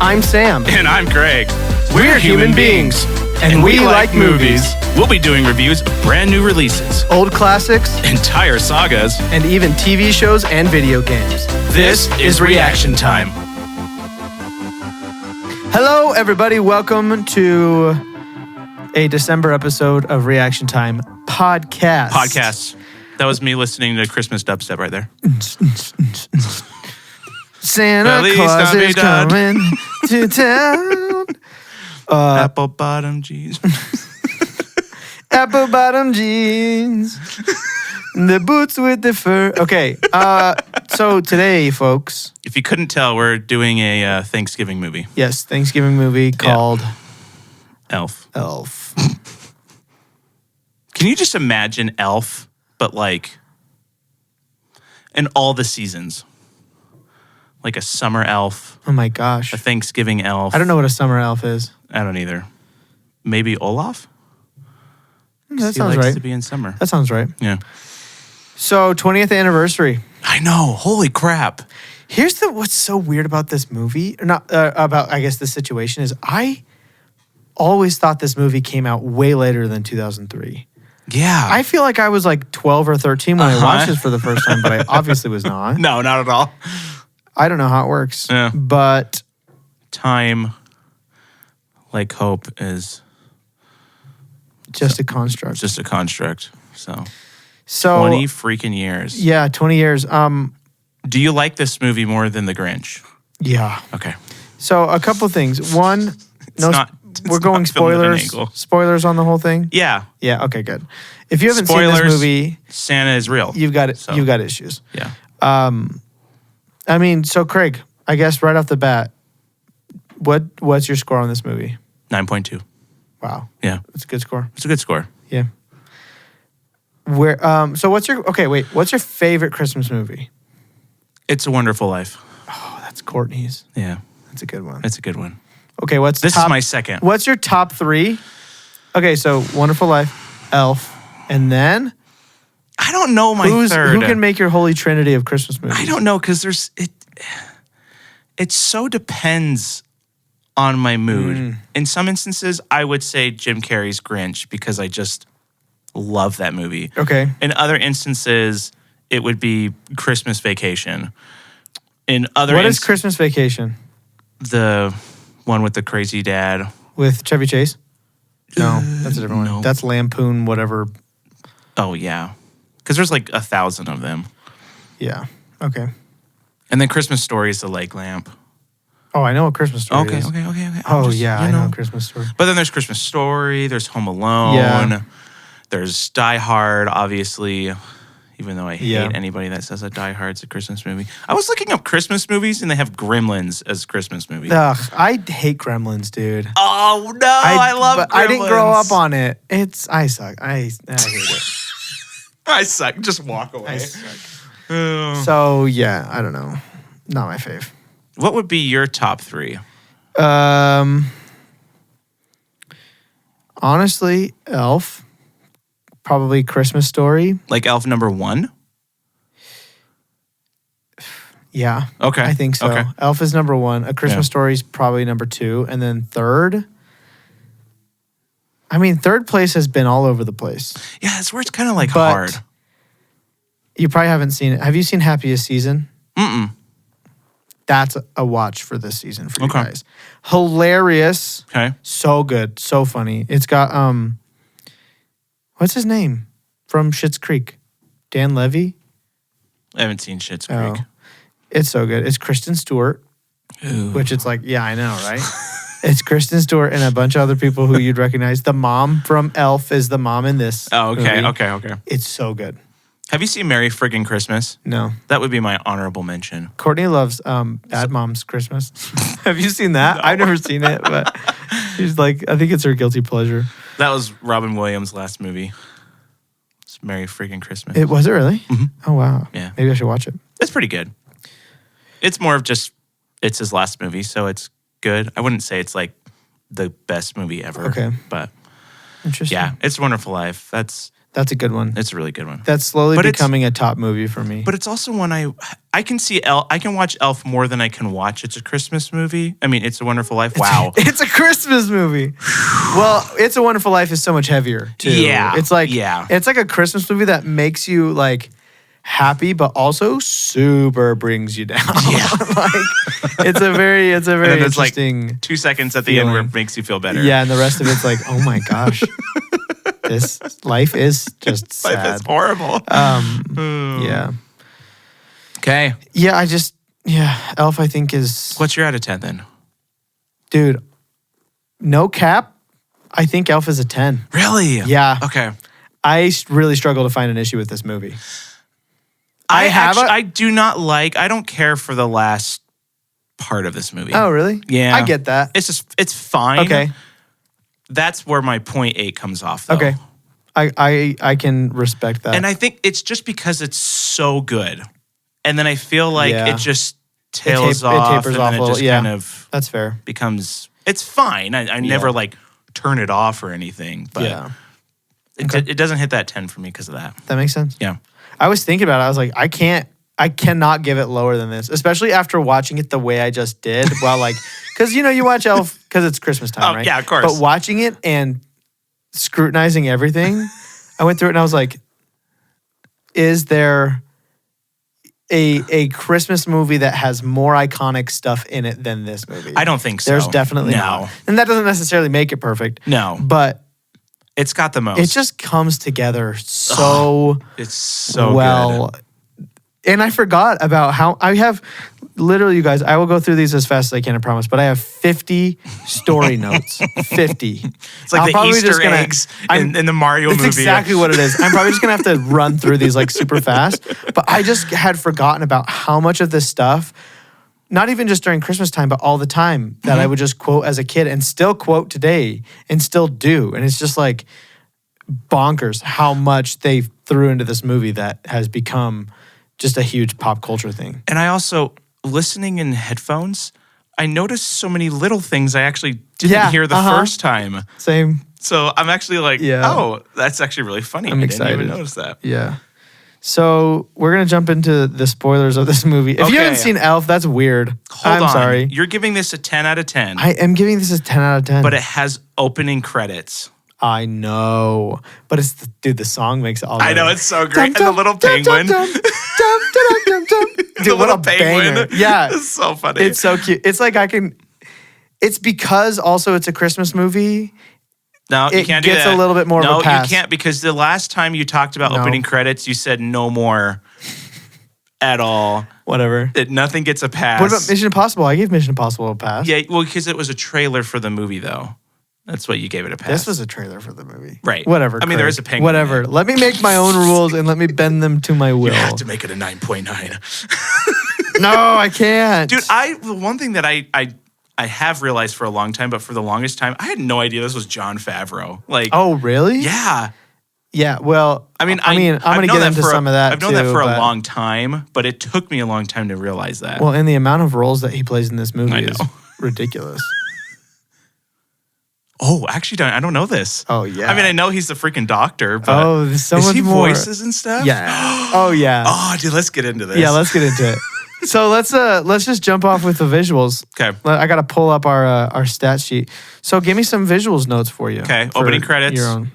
I'm Sam. And I'm Greg. We're human beings. And we like movies. We'll be doing reviews of brand new releases, Old classics, entire sagas. and even TV shows and video games. This is Reaction Time. Hello, everybody. Welcome to a December episode of Reaction Time Podcast. Podcasts. That was me listening to Christmas dubstep right there. Santa Feliz Claus is Navidad. coming to town. Apple bottom jeans. Apple bottom jeans. The boots with the fur. Okay. So today, folks. If you couldn't tell, we're doing a Thanksgiving movie. Yes, Thanksgiving movie called Elf. Elf. Can you just imagine Elf, but like in all the seasons? Like a summer elf, Oh my gosh. a Thanksgiving elf. I don't know what a summer elf is. I don't either. Maybe Olaf? That He sounds likes right. to be in summer. That sounds right. Yeah. So 20th anniversary. I know. Holy crap. Here's what's so weird about this movie, or not about I guess the situation is I always thought this movie came out way later than 2003. Yeah. I feel like I was like 12 or 13 when I watched this for the first time, but I obviously was not. No, not at all. I don't know how it works. Yeah. But Time, like hope, is just a construct. just a construct. So So 20 freaking years. yeah, 20 years. Do you like this movie more than The Grinch? Yeah. Okay. So a couple things. One, we're not going filmed at an spoilers. angle. Spoilers on the whole thing. Yeah. Yeah. Okay. Good. If you haven't seen Spoilers. this movie, Santa is real. you've got it. So. You've got issues. Yeah. I mean, so Craig, I guess right off the bat, what's your score on this movie? 9.2. Wow, Yeah. that's a good score. It's a good score. Yeah. Where? So what's your? Okay, wait. What's your favorite Christmas movie? It's a Wonderful Life. Oh, that's Courtney's. Yeah. That's a good one. It's a good one. Okay, what's This top, is my second. What's your top three? Okay, so Wonderful Life, Elf, and then I don't know my third. who can make your holy trinity of Christmas movies? I don't know because it so depends on my mood. In some instances, I would say Jim Carrey's Grinch because I just love that movie. Okay. In other instances, it would be Christmas Vacation. In other What is Christmas Vacation the one with the crazy dad? with Chevy Chase? No, that's a different no. one. That's Lampoon, whatever. Oh yeah, because there's like 1,000 of them. Yeah. Okay. And then Christmas Story is the lake lamp. Oh, I know what Christmas Story Okay. is. I'm Oh just, yeah, you I know Christmas Story. But then there's Christmas Story, there's Home Alone, Yeah. there's Die Hard, obviously, even though I hate Yeah. anybody that says that Die Hard's a Christmas movie. I was looking up Christmas movies and they have Gremlins as Christmas movies. Ugh, I hate Gremlins, dude. Oh no, I love but Gremlins. I didn't grow up on it. I suck. I hate it. I suck. Just walk away. I suck. So yeah, I don't know. Not my fave. What would be your top three? Honestly, Elf. Probably Christmas Story. Like Elf number one? Yeah. Okay. I think so. Okay. Elf is number one. A Christmas Yeah. Story is probably number two. And then third. I mean, third place has been all over the place. Yeah, that's where it's kind of like But hard. You probably haven't seen it. Have you seen Happiest Season? Mm-mm. That's a watch for this season for you Okay. guys. Hilarious. Okay. So good. So funny. It's got what's his name from Schitt's Creek? Dan Levy? I haven't seen Schitt's Oh. Creek. It's so good. It's Kristen Stewart, Ooh. which it's like, yeah, I know, right? It's Kristen Stewart and a bunch of other people who you'd recognize. The mom from Elf is the mom in this. Oh, okay. movie. Okay. It's so good. Have you seen Merry Friggin' Christmas? No. That would be my honorable mention. Courtney loves Bad Moms Christmas. Have you seen that? I've never seen it, but she's like, I think it's her guilty pleasure. That was Robin Williams' last movie. It's Merry Friggin' Christmas. It was it really? Mhm. Oh wow. Yeah. Maybe I should watch it. It's pretty good. It's more of just, it's his last movie, so it's good. I wouldn't say it's like the best movie ever. Okay. But Interesting. yeah, It's a Wonderful Life. That's a good one. It's a really good one. That's slowly But it's- becoming a top movie for me. But it's also one I can see I can watch Elf more than I can watch It's a Christmas movie. I mean, It's a Wonderful Life. Wow. It's a Christmas movie. Well, It's a Wonderful Life is so much heavier too. Yeah, It's like yeah. it's like a Christmas movie that makes you like happy, but also super brings you down. Yeah. Like it's a very and then there's like interesting. 2 seconds at the end where feeling. it makes you feel better. Yeah, and the rest of it's like, oh my gosh, this life is just sad. Life is horrible. Yeah, Okay. yeah. Elf, I think is What's your out of 10 then? dude. No cap. I think Elf is a 10. Really? Yeah. Okay. I really struggle to find an issue with this movie. I do not like, I don't care for the last part of this movie. Oh, really? Yeah. I get that. It's fine. Okay. That's where my 0.8 comes off though. Okay. I can respect that. And I think it's just because it's so good. And then I feel like Yeah. it just tails off. It tapers and off then a it little. just Yeah. kind of That's fair. becomes, it's fine. I never Yeah. like turn it off or anything. But Yeah. it doesn't hit that 10 for me because of that. That makes sense. Yeah. I was thinking about it. I was like, I cannot give it lower than this, especially after watching it the way I just did. While like, because you watch Elf because it's Christmas time, Oh, right? yeah, of course. But watching it and scrutinizing everything, I went through it and I was like, is there a Christmas movie that has more iconic stuff in it than this movie? I don't think so. There's definitely no. not. And that doesn't necessarily make it perfect. No. But It's got the most. it just comes together so It's so well. good. And I forgot about how I have literally, you guys, I will go through these as fast as I can, I promise, but I have 50 story notes. 50. It's like the Easter eggs in the Mario That's movie. exactly what it is. I'm probably just going to have to run through these like super fast. But I just had forgotten about how much of this stuff, not even just during Christmas time, but all the time that I would just quote as a kid and still quote today and still do. And it's just like bonkers how much they threw into this movie that has become just a huge pop culture thing. And I also, listening in headphones, I noticed so many little things I actually didn't hear the first time. Same. So I'm actually like, Yeah. oh, that's actually really funny. I'm I excited. didn't even notice that. Yeah. So we're gonna jump into the spoilers of this movie. If you Okay. haven't seen Elf, that's weird. Hold I'm on. sorry. You're giving this a 10 out of 10, I am giving this a 10 out of 10. but it has opening credits. I know. But it's the song makes it all I know, better. it's so great. And the little penguin. Dude, The what little a banger. Yeah. It's so funny. It's so cute. It's like it's because also it's a Christmas movie. No, you It can't do gets that. a little bit more of a No, pass. you can't because the last time you talked about No. opening credits, you said no more at all. Whatever. Nothing gets a pass. What about Mission Impossible? I gave Mission Impossible a pass. Yeah, well, because it was a trailer for the movie, though. That's what you gave it a pass. This was a trailer for the movie. Right. Whatever. I mean, there Craig. is a penguin in Whatever. it. Let me make my own rules and let me bend them to my will. You have to make it a 9.9. No, I can't. Dude, the one thing that I have realized for a long time, but for the longest time, I had no idea this was Jon Favreau. Like, Oh, really? yeah. Yeah. Well, I mean, I'm I've going to known get that into for some of that. I've known that too, for a but- long time, but it took me a long time to realize that. Well, and the amount of roles that he plays in this movie I is know. ridiculous. Oh, actually, I don't know this. Oh, yeah. I mean, I know he's the freaking doctor, but Oh, there's so is much he more. voices and stuff? Yeah. Oh, yeah. Oh, dude, let's get into this. Yeah, let's get into it. So let's just jump off with the visuals. Okay. I got to pull up our stat sheet. So give me some visuals notes for you. Okay, for opening credits. Your own.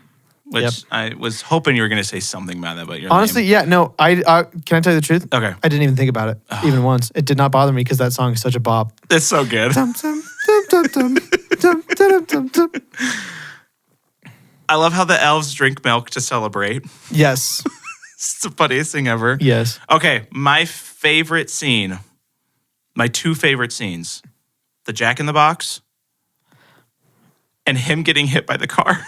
Which Yep. I was hoping you were going to say something about that, but you're Honestly, yeah, no. I can I tell you the truth? Okay. I didn't even think about it even once. It did not bother me because that song is such a bop. It's so good. Dum, dum, dum, dum, dum, dum, dum, dum. I love how the elves drink milk to celebrate. Yes. It's the funniest thing ever. Yes. Okay, my favorite scene, my two favorite scenes, the Jack in the Box and him getting hit by the car.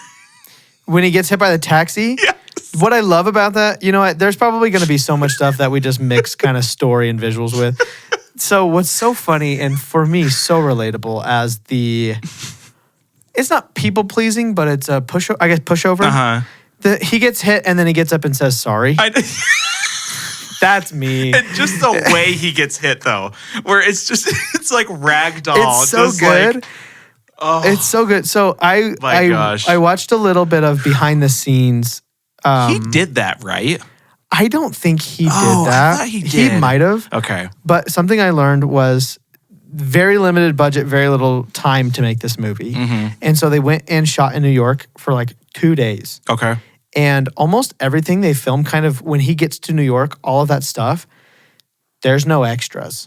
When he gets hit by the taxi. Yes. What I love about that, you know what? There's probably going to be so much stuff that we just mix kind of story and visuals with. So what's so funny and for me so relatable as it's not people pleasing, but it's a pushover. Uh-huh. He gets hit and then he gets up and says sorry. That's me. And just the way he gets hit, though, where it's like ragdoll. It's so just good. Like, oh. It's so good. So My gosh. I watched a little bit of behind the scenes He did that, right? I don't think he did Oh, I that. thought he He did. might have. Okay. But something I learned was very limited budget, very little time to make this movie. And so they went and shot in New York for like 2 days. Okay. And almost everything they filmed kind of when he gets to New York, all of that stuff, there's no extras.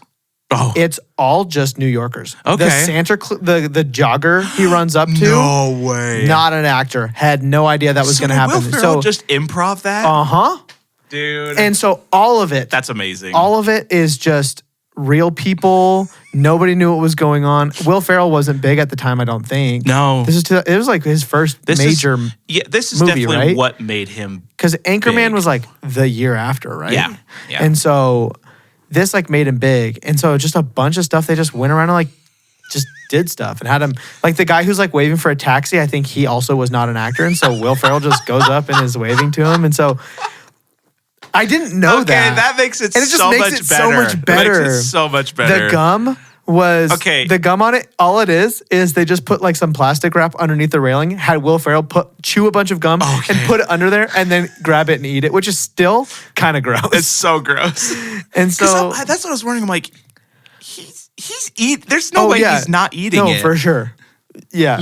Oh. It's all just New Yorkers. Okay. The the jogger he runs up to, No way. not an actor, had no idea that was going to happen. Will Ferrell just improv that? Uh-huh. Dude. And so all of it, That's amazing. all of it is just real people. Nobody knew what was going on. Will Ferrell wasn't big at the time, I don't think. No. It was like his first This major, this is movie, definitely right? what made him. because Anchorman big. was like the year after, right? Yeah, yeah. And so this like made him big. And so just a bunch of stuff, they just went around and like just did stuff and had him, like the guy who's like waving for a taxi, I think he also was not an actor. And so Will Ferrell just goes up and is waving to him. And so I didn't know Okay, that makes it, And it just so, makes much it so better. much better. It makes it so much better. The gum was Okay. the gum on it. All it is they just put like some plastic wrap underneath the railing. Had Will Ferrell chew a bunch of gum Okay. and put it under there, and then grab it and eat it, which is still kind of gross. It's so gross. And so That's what I was wondering. I'm like, he's There's no way he's not eating it. No, for sure. Yeah,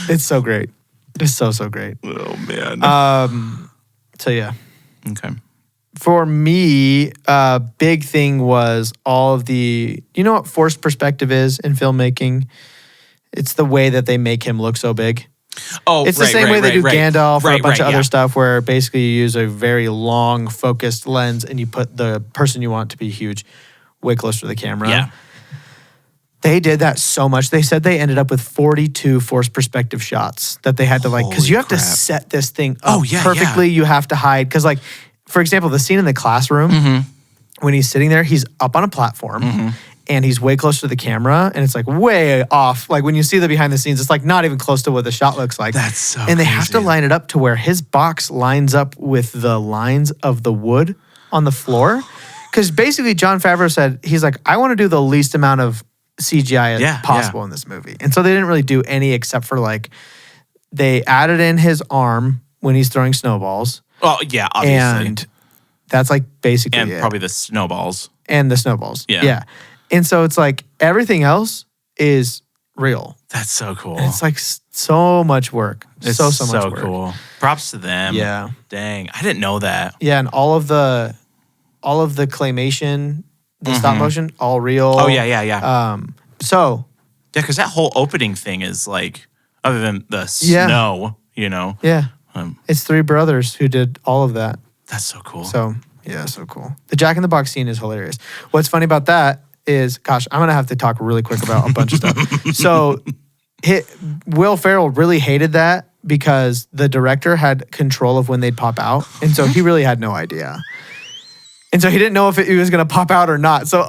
it's so great. It's so great. Oh man. So yeah. Okay. For me, big thing was all of the, you know what forced perspective is in filmmaking? It's the way that they make him look so big. Oh, It's the same way they do Gandalf or a bunch of yeah. other stuff where basically you use a very long focused lens and you put the person you want to be huge way closer to the camera. Yeah. They did that so much. They said they ended up with 42 forced perspective shots that they had to like, because you have to Holy crap. set this thing up Oh, yeah, perfectly. You have to hide. Because like, for example, the scene in the classroom, Mm-hmm. when he's sitting there, he's up on a platform and he's way closer to the camera and it's like way off. Like when you see the behind the scenes, it's like not even close to what the shot looks like. That's so And they have to crazy. line it up to where his box lines up with the lines of the wood on the floor. Because basically Jon Favreau said, he's like, I want to do the least amount of CGI Yeah, as possible in this movie. And so they didn't really do any except for like, they added in his arm when he's throwing snowballs. Oh yeah, obviously. And that's like basically And it. probably the snowballs. And the snowballs. Yeah. Yeah. And so it's like everything else is real. That's so cool. And it's like so much work. It's so much work. cool. Props to them. Yeah. Dang, I didn't know that. Yeah, and all of the claymation, the stop motion, all real. Oh yeah. So Yeah, because that whole opening thing is like, other than the Yeah. snow, you know, yeah, um, it's 3 brothers who did all of that. that's so cool. So yeah, so cool. The Jack in the Box scene is hilarious. What's funny about that is, gosh, I'm gonna have to talk really quick about a bunch of stuff. So Will Ferrell really hated that because the director had control of when they'd pop out, and so he really had no idea. And so he didn't know if it was going to pop out or not. So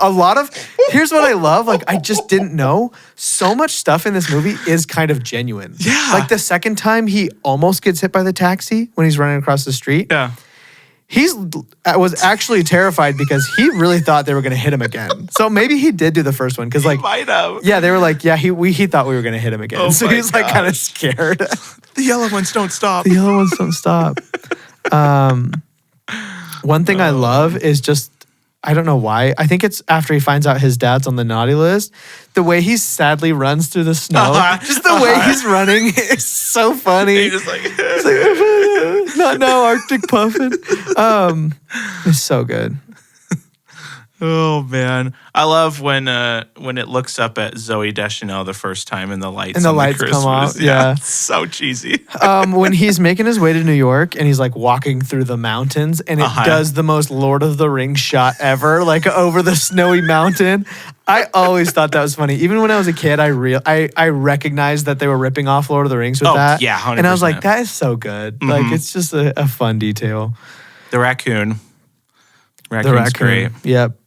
here's what I love. Like, I just didn't know. So much stuff in this movie is kind of genuine. Yeah. Like the second time he almost gets hit by the taxi when he's running across the street. Yeah. Was actually terrified because he really thought they were going to hit him again. So maybe he did do the first one. Cause like, Might have. yeah, they were like, yeah, he thought we were going to hit him again. Oh So my he's like kind of scared. The yellow ones don't stop. The yellow ones don't stop. One thing I love is just, I don't know why. I think it's after he finds out his dad's on the naughty list. The way he sadly runs through the snow. Just the way he's running is so funny. He just like, It's like, not now, Arctic Puffin. It's so good. oh man, I love when it looks up at Zooey Deschanel the first time and the lights And the on lights come Christmas. out, yeah. It's so cheesy. When he's making his way to New York and he's like walking through the mountains and it does the most Lord of the Rings shot ever, like over the snowy mountain. I always thought that was funny. Even when I was a kid, I recognized that they were ripping off Lord of the Rings with that. Yeah, 100%. And I was like, that is so good. Like, it's just a fun detail. The raccoon. The Raccoon's raccoon. great. Yep.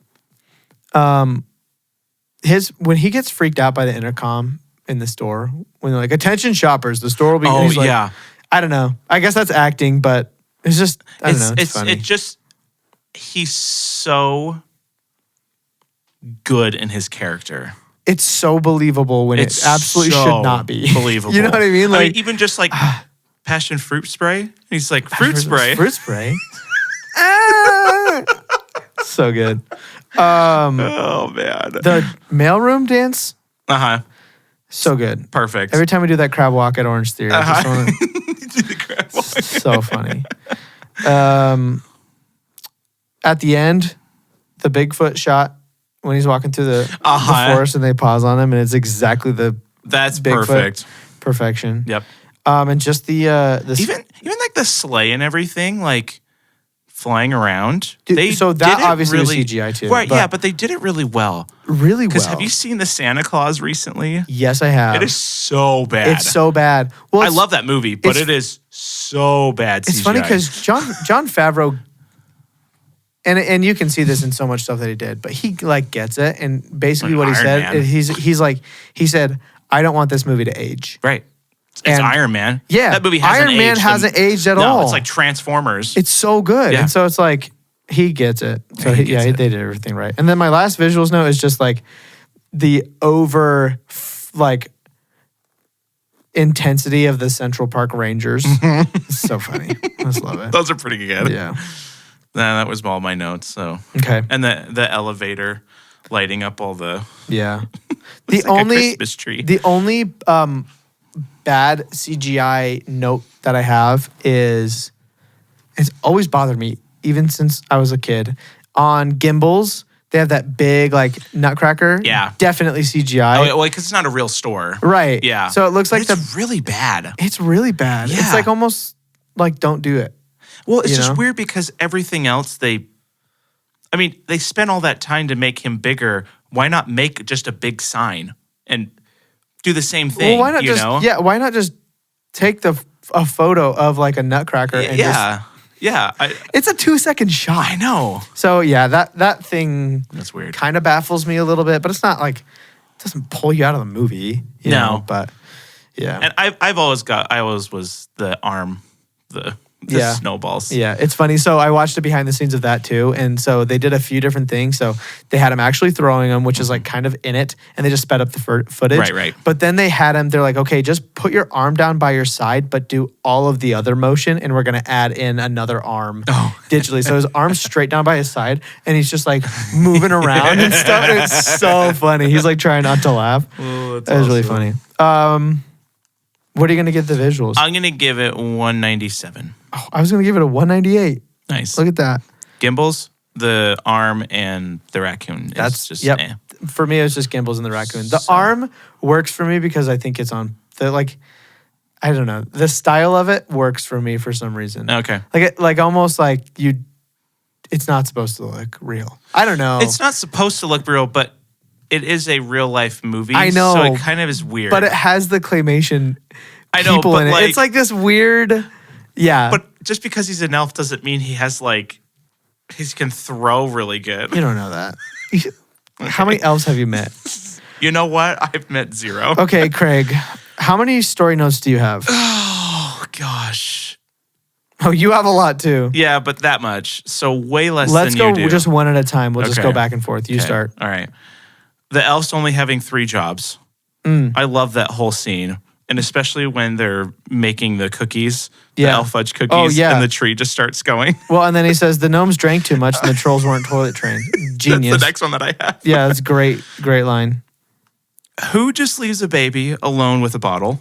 When he gets freaked out by the intercom in the store, when they're like, attention shoppers, the store will be. Oh, he's like, yeah. I don't know. I guess that's acting, but it's just, I don't know. It's funny. He's so good in his character. It's so believable when It's it absolutely so should not be. believable. You know what I mean? Like, even just like passion fruit spray? And he's like, fruit spray. Fruit spray. Ah! So good. Oh man. The mailroom dance, Uh-huh. so good. Perfect. Every time we do that crab walk at Orange Theory, I just wanna, Do the crab walk. so funny. At the end, the Bigfoot shot when he's walking through the forest and they pause on him, and it's exactly the That's Bigfoot. perfect. Perfection. Yep. And just the Even like the sleigh and everything, like flying around. Dude, so that did it obviously was really, CGI too, Right, but- yeah, but they did it really well. really well. Because have you seen the Santa Claus recently? Yes, I have. It is so bad. It's so bad. Well, I it's- love that movie, but it's- it is so bad. It's CGI. funny because John Favreau, and you can see this in so much stuff that he did, but he like gets it, and basically Like what he Iron said, Man. he said, I don't want this movie to age. right. It's And- Iron Man. Yeah, that movie hasn't Iron Man aged. hasn't aged at no, all. It's like Transformers. It's so good, Yeah. and so it's like he gets it. So He gets it. they did everything right. And then my last visuals note is just like the like intensity of the Central Park Rangers. It's so funny. I just love it. Those are pretty good. Yeah. Nah, that was all my notes. So Okay. and the elevator lighting up all the Yeah. it's like a Christmas tree. The only bad CGI note that I have is it's always bothered me, even since I was a kid. On gimbals, they have that big like nutcracker. Yeah. Definitely CGI. well, because it's not a real store. Right. Yeah. So it looks like it's really bad. it's really bad. Yeah. It's like almost like don't do it. Well, it's You just know? weird because everything else they spent all that time to make him bigger. Why not make just a big sign and do the same thing? Well, why not you just know? why not just take a photo of like a nutcracker and just Yeah. it's a 2-second shot. I know. So yeah, that thing That's weird. kind of baffles me a little bit, but it's not like it doesn't pull you out of the movie. You No. know, but yeah. And I always was the arm, the Yeah. snowballs. Yeah, it's funny. So I watched the behind the scenes of that too, and so they did a few different things. So they had him actually throwing them, which is like kind of in it, and they just sped up the footage. Right. But then they had him. They're like, okay, just put your arm down by your side, but do all of the other motion, and we're gonna add in another arm digitally. So his arm's straight down by his side, and he's just like moving around and stuff. And it's so funny. He's like trying not to laugh. Oh, That was really funny. What are you gonna give the visuals? I'm gonna give it 197. Oh, I was gonna give it a 198. Nice. Look at that. Gimbals, the arm, and the raccoon. That's just yep. For me, it's just Gimbals and the raccoon. The arm works for me because I think it's on the like. I don't know. The style of it works for me for some reason. Okay. Like almost like you. It's not supposed to look real. I don't know. It's not supposed to look real, but it is a real life movie. I know. So it kind of is weird. but it has the claymation. I know, people but in it. like- It's like this weird. Yeah. But just because he's an elf doesn't mean he has like he can throw really good. you don't know that. How many elves have you met? You know what? I've met 0. Okay, Craig. How many story notes do you have? Oh gosh. Oh, you have a lot too. Yeah, but that much. So way less Let's than go you do. just one at a time. We'll just Okay. go back and forth. You Okay. start. All right. The elves only having 3 jobs. I love that whole scene. And especially when they're making the cookies, the Yeah. elf fudge cookies, Oh, yeah. and the tree just starts going. Well, and then he says the gnomes drank too much and the trolls weren't toilet trained. Genius. That's the next one that I have. Yeah, that's great. Great line. Who just leaves a baby alone with a bottle?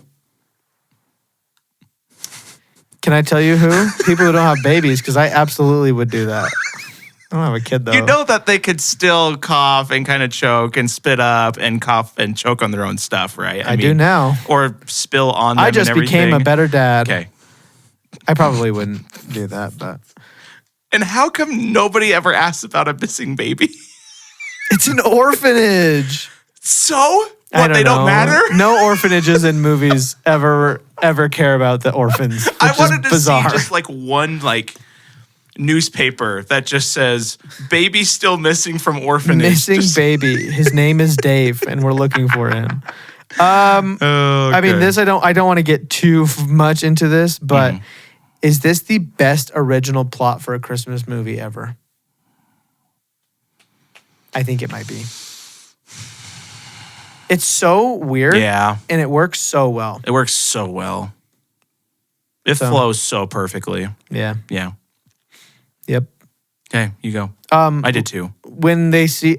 Can I tell you who? People who don't have babies, because I absolutely would do that. I don't have a kid though. You know that they could still cough and kind of choke and spit up and cough and choke on their own stuff, right? I do now. Or spill on them I just and everything. became a better dad. Okay. I probably wouldn't do that, but And how come nobody ever asks about a missing baby? it's an orphanage. So? I What, they know. don't matter? No orphanages in movies ever care about the orphans. I which is wanted to bizarre. see just like one newspaper that just says baby still missing from orphanage. Missing Just- baby. His name is Dave, and we're looking for him. I mean, this I don't want to get too much into this, but is this the best original plot for a Christmas movie ever? I think it might be. It's so weird. Yeah. And it works so well. It works so well. It So- flows so perfectly. Yeah. Yeah. Yep. Okay, you go. Um, I did too. when they see,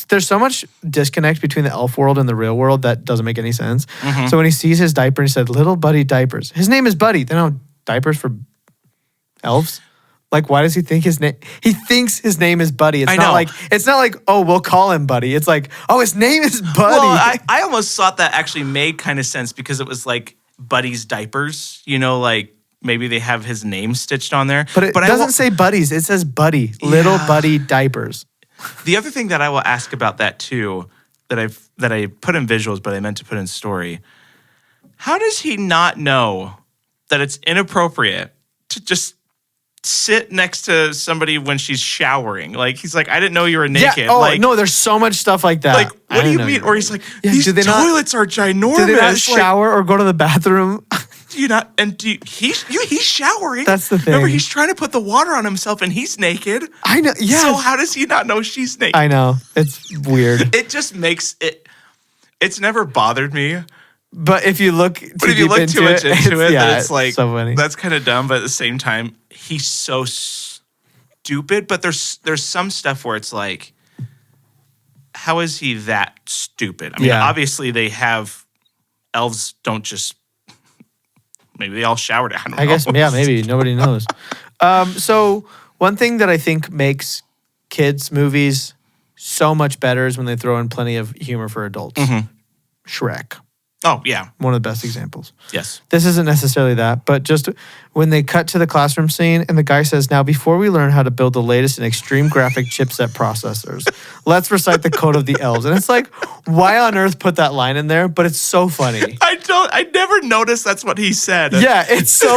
there's so much disconnect between the elf world and the real world that doesn't make any sense. Mm-hmm. So when he sees his diaper, he said, "Little Buddy diapers." His name is Buddy. They don't have diapers for elves. Like, why does he think his name? He thinks his name is Buddy. It's I not know. like oh, we'll call him Buddy. It's like, oh, his name is Buddy. Well, I almost thought that actually made kind of sense because it was like Buddy's diapers, like maybe they have his name stitched on there. but it doesn't say Buddies. It says Buddy. Little Buddy diapers. The other thing that I will ask about that too, that I put in visuals, but I meant to put in story. How does he not know that it's inappropriate to just sit next to somebody when she's showering? Like, he's like, I didn't know you were naked. Yeah. Oh like, no, there's so much stuff like that. like, I what do didn't you know mean? were Or he's like, Yeah, these do they not- toilets are ginormous. Do they not Like, shower or go to the bathroom? do you not? And he's showering. That's the Remember, thing. he's trying to put the water on himself, and he's naked. I know. Yeah. So how does he not know she's naked? I know. It's weird. It just makes it. It's never bothered me. But if you look But if you look too much into it, yeah, then it's like so funny. that's kind of dumb. But at the same time, he's so stupid. But there's some stuff where it's like, how is he that stupid? I mean, Yeah. obviously they have elves. Don't just maybe they all showered. I don't know. I guess, yeah, maybe nobody knows. So one thing that I think makes kids movies so much better is when they throw in plenty of humor for adults. Mm-hmm. Shrek, Oh yeah. one of the best examples. Yes. This isn't necessarily that, but just when they cut to the classroom scene and the guy says, "Now, before we learn how to build the latest and extreme graphic chipset processors, let's recite the code of the elves." And it's like, why on earth put that line in there? But it's so funny. I never noticed that's what he said. Yeah, it's so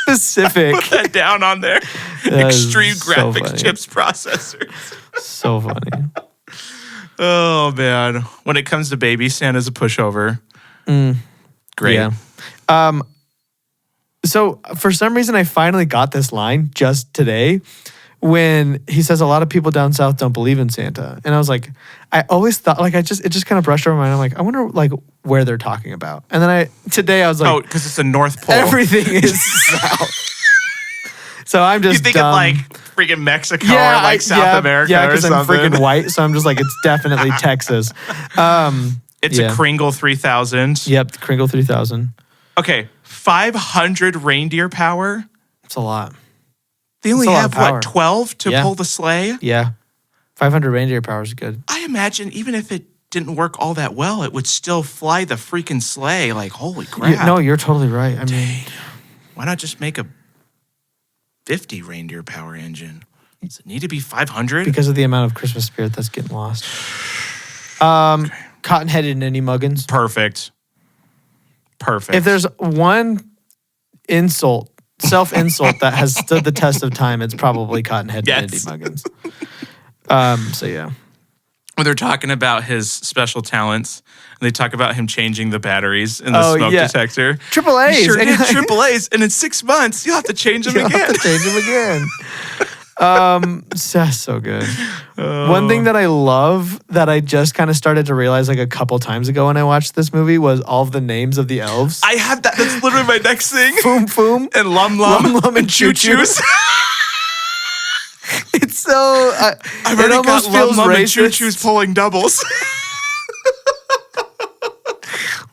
specific. Put that down on there. That is Extreme so graphics funny. chips processors. So funny. Oh man. When it comes to baby Santa's a pushover. Great. Yeah. So for some reason, I finally got this line just today when he says a lot of people down south don't believe in Santa, and I was like, I always thought like it just kind of brushed over my mind. I'm like, I wonder like where they're talking about, and then today I was like, Oh, because it's the North Pole. everything is south. So I'm just You think dumb. of like freaking Mexico or like South America yeah, or because I'm something. freaking white, so I'm just like, it's definitely Texas. It's yeah. a Kringle 3000. Yep, Kringle 3000. Okay, 500 reindeer power. It's a lot. They only That's a lot have of power. what, 12 to Yeah. pull the sleigh? Yeah, 500 reindeer power is good. I imagine even if it didn't work all that well, it would still fly the freaking sleigh. Like, holy crap. No, you're totally right. I mean, Why not just make a 50 reindeer power engine? Does it need to be 500? because of the amount of Christmas spirit that's getting lost. Cotton-headed Ninny Muggins. Perfect. If there's one insult, self-insult that has stood the test of time, it's probably cotton-headed Yes. Ninny Muggins. So yeah. when they're talking about his special talents, and they talk about him changing the batteries in the Oh, smoke yeah. detector. Triple A's. He sure And did you're like- triple A's, and in 6 months you'll have to change them You'll again. have to change them again. That's so good. One thing that I love that I just kind of started to realize like a couple times ago when I watched this movie was all of the names of the elves. I have that. That's literally my next thing. Foom Foom. And Lum Lum, Lum Lum and Choo Choo Choo. Choos. It's so. I've it already almost got feels Lum Lum and racist. Choo Choos pulling doubles.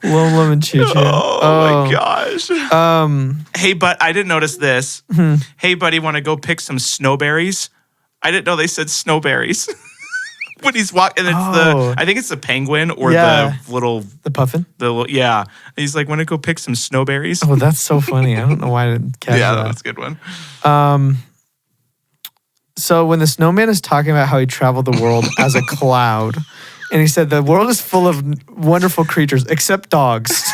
Lum Lum and Choo Choo. Oh my gosh. Um. Hey, but I didn't notice this. Hmm. Hey, buddy, want to go pick some snowberries? I didn't know they said snowberries. When he's walking, it's Oh. I think it's the penguin or Yeah. the little, The puffin. yeah. He's like, want to go pick some snowberries? Oh, that's so funny. I don't know why I didn't catch yeah, that. that's a good one. So when the snowman is talking about how he traveled the world as a cloud, and he said the world is full of wonderful creatures except dogs.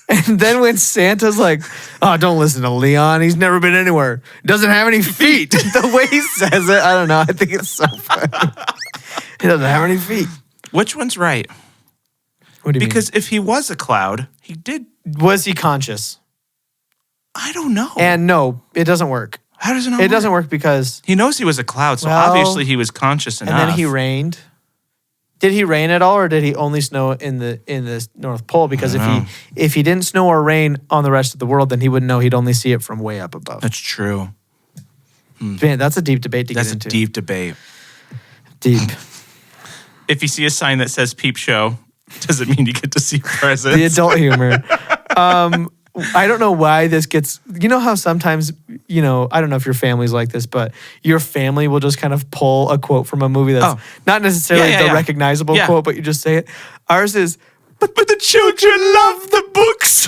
And then when Santa's like, "Oh, don't listen to Leon. He's never been anywhere. Doesn't have any feet." The way he says it, I don't know. I think it's so funny. He doesn't have any feet. Which one's right? What do you Because if he was a cloud, he did. mean? Was he conscious? I don't know. And no, it doesn't work. How does it not It doesn't work because He knows he was a cloud, so Well, obviously he was conscious enough. and then he rained. Did he rain at all, or did he only snow in the North Pole? Because I don't know. if he didn't snow or rain on the rest of the world, then he wouldn't know. He'd only see it from way up above. That's true. Man, that's a deep debate to That's get a into. deep debate. Deep. If you see a sign that says peep show, does it mean you get to see presents? The adult humor. I don't know why this gets. You know how sometimes, I don't know if your family's like this, but your family will just kind of pull a quote from a movie that's not necessarily the recognizable quote, but you just say it. Ours is, but the children love the books.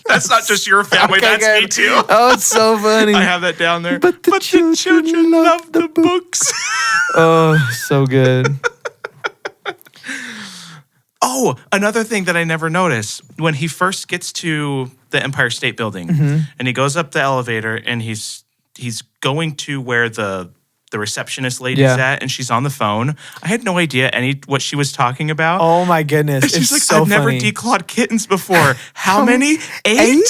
That's not just your family, Okay, that's me good. too. Oh, it's so funny. I have that down there. But the children love the books. Oh, so good. Oh, another thing that I never noticed. When he first gets to the Empire State Building and he goes up the elevator and he's going to where the receptionist lady's at and she's on the phone. I had no idea what she was talking about. Oh my goodness. And she's it's like, so I've never funny. declawed kittens before. How many? 8?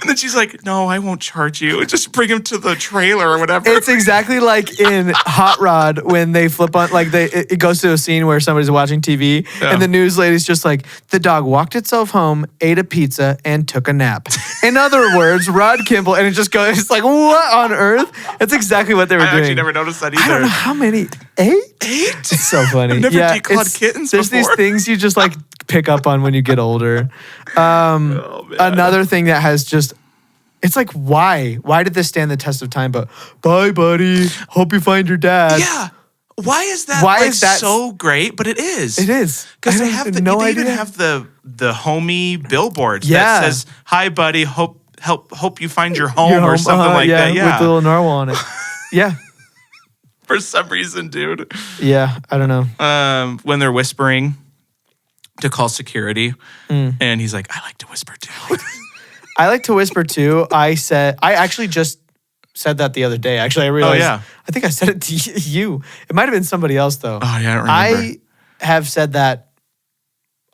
And then she's like, no, I won't charge you. Just bring him to the trailer or whatever. It's exactly like in Hot Rod when they flip on, like it goes to a scene where somebody's watching TV and the news lady's just like, the dog walked itself home, ate a pizza, and took a nap. In other words, Rod Kimball, and it just goes, it's like, what on earth? That's exactly what they were I doing. actually never noticed that either. I don't know how many. 8? 8? It's so funny. I've never declawed it's- kittens There's before. these things you just like pick up on when you get older. Oh, man. Another thing that has just, it's like, why? Why did this stand the test of time? But bye, buddy. Hope you find your dad. Yeah. Why is that Why is that so great? But it is. It is. Because I they have have no they idea. even have the homey billboards Yeah. that says, "Hi, buddy. Hope you find your home," Your or home, something like that. Yeah. with the little narwhal on it. Yeah. For some reason, dude. Yeah. I don't know. When they're whispering to call security, and he's like, "I like to whisper too." I like to whisper too. I actually just said that the other day. Actually, I realized. yeah. I think I said it to you. It might have been somebody else though. Oh, yeah, I don't remember. I have said that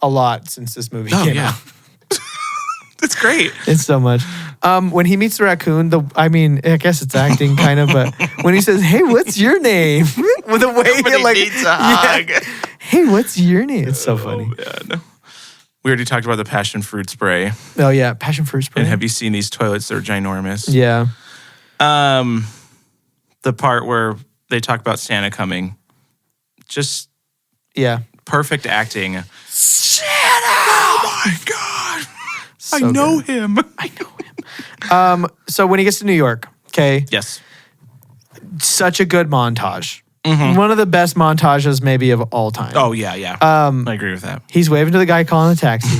a lot since this movie came out. It's great. It's so much. When he meets the raccoon, I guess it's acting kind of, but when he says, "Hey, what's your name?" with the way Nobody he like, needs a hug. "Hey, what's your name?" It's so funny. Man. We already talked about the passion fruit spray. Oh yeah, passion fruit spray. And have you seen these toilets? They're ginormous. Yeah. The part where they talk about Santa coming, just Yeah. perfect acting. Santa! Oh my God. So I know good. him. I know him. So when he gets to New York, okay, Yes. such a good montage. One of the best montages maybe of all time. Oh, yeah, yeah. I agree with that. He's waving to the guy calling the taxi.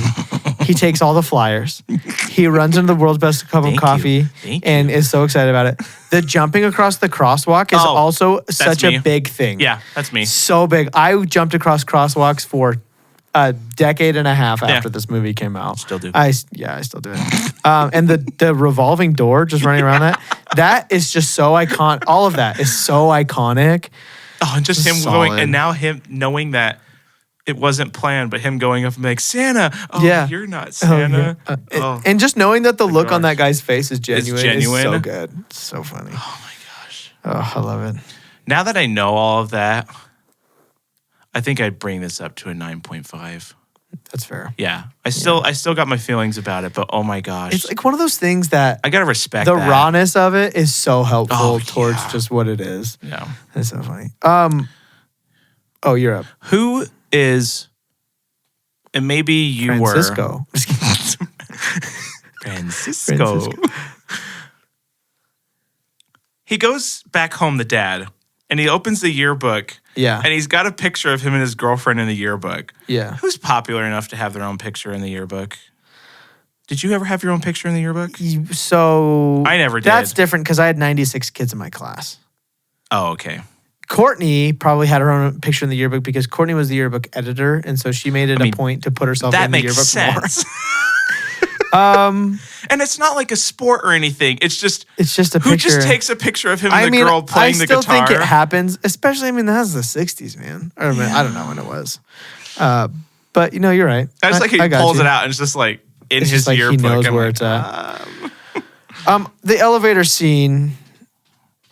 He takes all the flyers. He runs into the world's best cup of Thank you. coffee Thank and is so excited about it. The jumping across the crosswalk is also such me. a big thing. Yeah, that's me. So big. I jumped across crosswalks for a decade and a half after this movie came out. Still do. I still do it. And the revolving door, just running around that is just so iconic. All of that is so iconic. Oh, and just him Solid. going, and now him knowing that it wasn't planned, but him going up and like, Santa, you're not Santa. And just knowing that the look on gosh. that guy's face is genuine, genuine. is so good. It's so funny. Oh my gosh. Oh, I love it. Now that I know all of that, I think I'd bring this up to a 9.5. That's fair. Yeah. I still got my feelings about it, but oh my gosh. It's like one of those things that I gotta respect the that. rawness of it is so helpful Oh, towards yeah. just what it is. Yeah. It's so funny. Oh, you're up. Who is, and maybe you Francisco. were Francisco. He goes back home, the dad, and he opens the yearbook. Yeah. And he's got a picture of him and his girlfriend in the yearbook. Yeah. Who's popular enough to have their own picture in the yearbook? Did you ever have your own picture in the yearbook? So I never did. That's different because I had 96 kids in my class. Oh, okay. Courtney probably had her own picture in the yearbook because Courtney was the yearbook editor, and so she made it a point to put herself That in the makes yearbook sense. more. And it's not like a sport or anything. It's just It's just a who picture. just takes a picture of him and the girl playing the guitar. I still think it happens, especially, that was the 60s, man. I don't know when it was. But, you're right. I just like he I got pulls you. it out and it's just like in It's his just like yearbook. he knows I'm where like, it's at. The elevator scene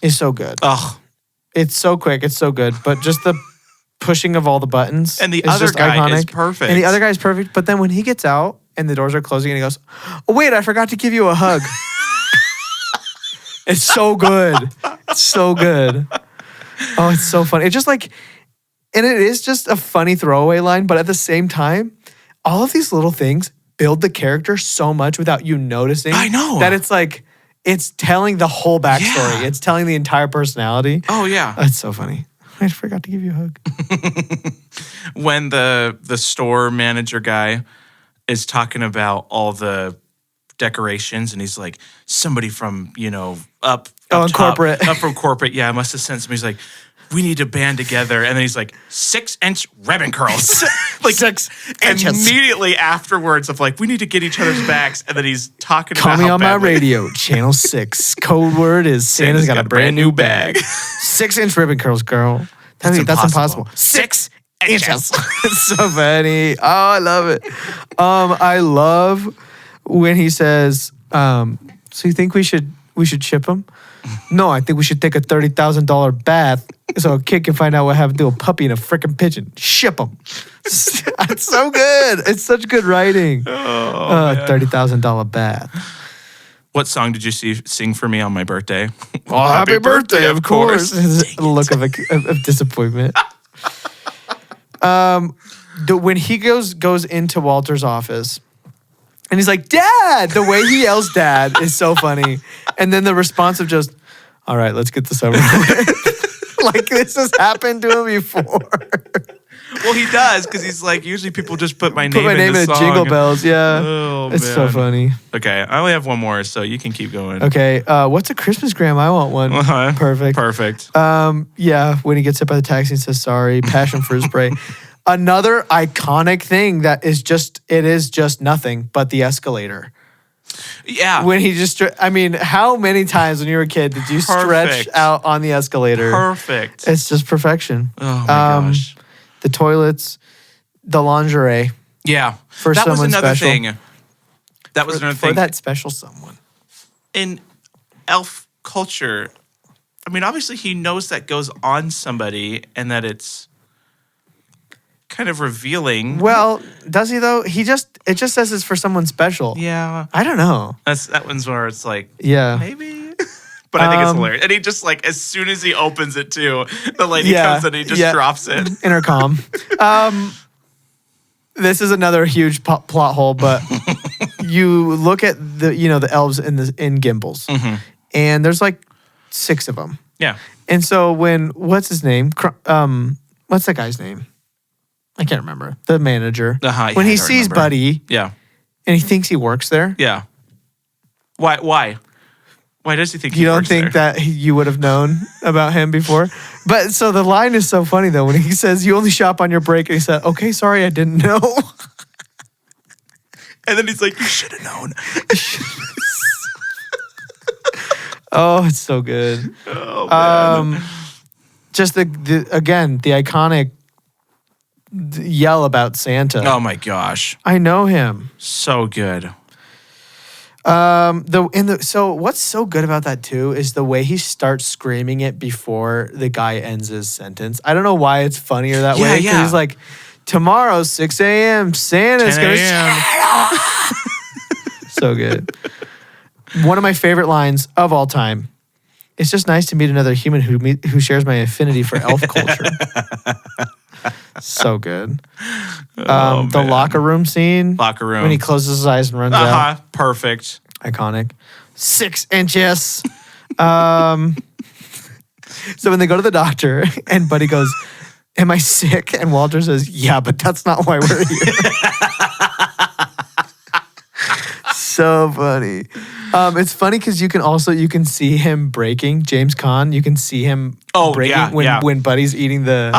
is so good. Ugh. It's so quick. It's so good. But just pushing of all the buttons. And the is other just guy iconic. is perfect. And the other guy is perfect. But then when he gets out and the doors are closing and he goes, oh, wait, I forgot to give you a hug. It's so good. It's so good. Oh, it's so funny. It's just like, and it is just a funny throwaway line, but at the same time, all of these little things build the character so much without you noticing. I know. That it's like, it's telling the whole backstory. Yeah. It's telling the entire personality. Oh, yeah. It's so funny. I forgot to give you a hug. When the store manager guy is talking about all the decorations and he's like, somebody from, up top, corporate. up from corporate. Yeah, I must have sent somebody. He's like, we need to band together. And then he's like, 6-inch ribbon curls. Like 6 inches. immediately afterwards of like, we need to get each other's backs. And then he's talking Call about me how on my badly- radio, channel 6. Code word is Santa's got a brand new bag. 6-inch ribbon curls, girl. That's impossible. 6 inches. It's so funny. Oh, I love it. I love when he says, so you think we should ship him? No, I think we should take a $30,000 bath so a kid can find out what happened to a puppy and a freaking pigeon. Ship him. It's so good. It's such good writing. $30,000 bath. What song did you sing for me on my birthday? Well, happy birthday, of course. A look of disappointment. When he goes into Walter's office and he's like, Dad, the way he yells Dad is so funny. And then the response of just, all right, let's get this over with. Like this has happened to him before. Well, he does because he's like, usually people just put my name Put my name in in the song. Jingle Bells, yeah. Oh, It's so man. funny. Okay, I only have one more, so you can keep going. Okay, what's a Christmas gram? I want one. Uh-huh. Perfect. Perfect. Yeah, when he gets hit by the taxi and says sorry, passion fruit spray. Another iconic thing that is just nothing but the escalator. Yeah. When he just, I mean, how many times when you were a kid did you stretch Perfect. out on the escalator? Perfect. It's just perfection. Oh my gosh. The toilets, the lingerie Yeah. for that was someone another special. thing. That was another for thing. that special someone. In elf culture, I mean, obviously he knows that goes on somebody and that it's kind of revealing. Well, does he though? It just says it's for someone special. Yeah. I don't know. That one's where it's like, Yeah. maybe. But I think it's hilarious. And he just like, as soon as he opens it too, the lady comes in and he just drops it. Intercom. This is another huge plot hole, but you look at the elves in Gimbals, and there's like 6 of them. Yeah. And so what's his name? What's that guy's name? I can't remember. The manager. Uh-huh, when yeah, he I sees remember. Buddy Yeah. and he thinks he works there, Yeah. Why? Why does he think you don't think that you would have known about him before? But so the line is so funny though when he says you only shop on your break, and he said, "Okay, sorry, I didn't know." And then he's like, you should have known. Oh, it's so good. Oh, man. Just the iconic yell about Santa. Oh my gosh. I know him. So good. So what's so good about that too is the way he starts screaming it before the guy ends his sentence. I don't know why it's funnier that way. 'Cause yeah. he's like, tomorrow 6 a.m. Santa's 10 gonna a.m. So good. One of my favorite lines of all time. It's just nice to meet another human who shares my affinity for elf culture. So good. The man. locker room scene. Locker room. When he closes his eyes and runs out. Perfect. Iconic. 6 inches. So when they go to the doctor and Buddy goes, am I sick? And Walter says, yeah, but that's not why we're here. So funny. It's funny because you can see him breaking. James Caan, you can see him breaking when Buddy's eating the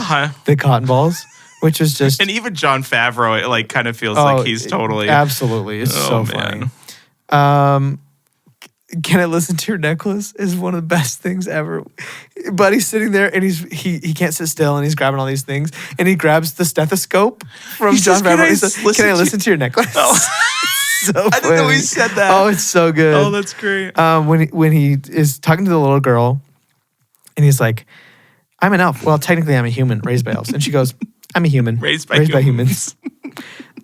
cotton balls, which is just. And even Jon Favreau, it like kind of feels like he's totally. Absolutely. It's so man. funny. Can I listen to your necklace is one of the best things ever. Buddy's sitting there and he can't sit still and he's grabbing all these things and he grabs the stethoscope from Jon Favreau. He says, can I listen to your necklace? Oh. So funny. I didn't know he said that. Oh, it's so good. Oh, that's great. When he is talking to the little girl and he's like, I'm an elf. Well, technically, I'm a human raised by elves. And she goes, I'm a human Raised by humans.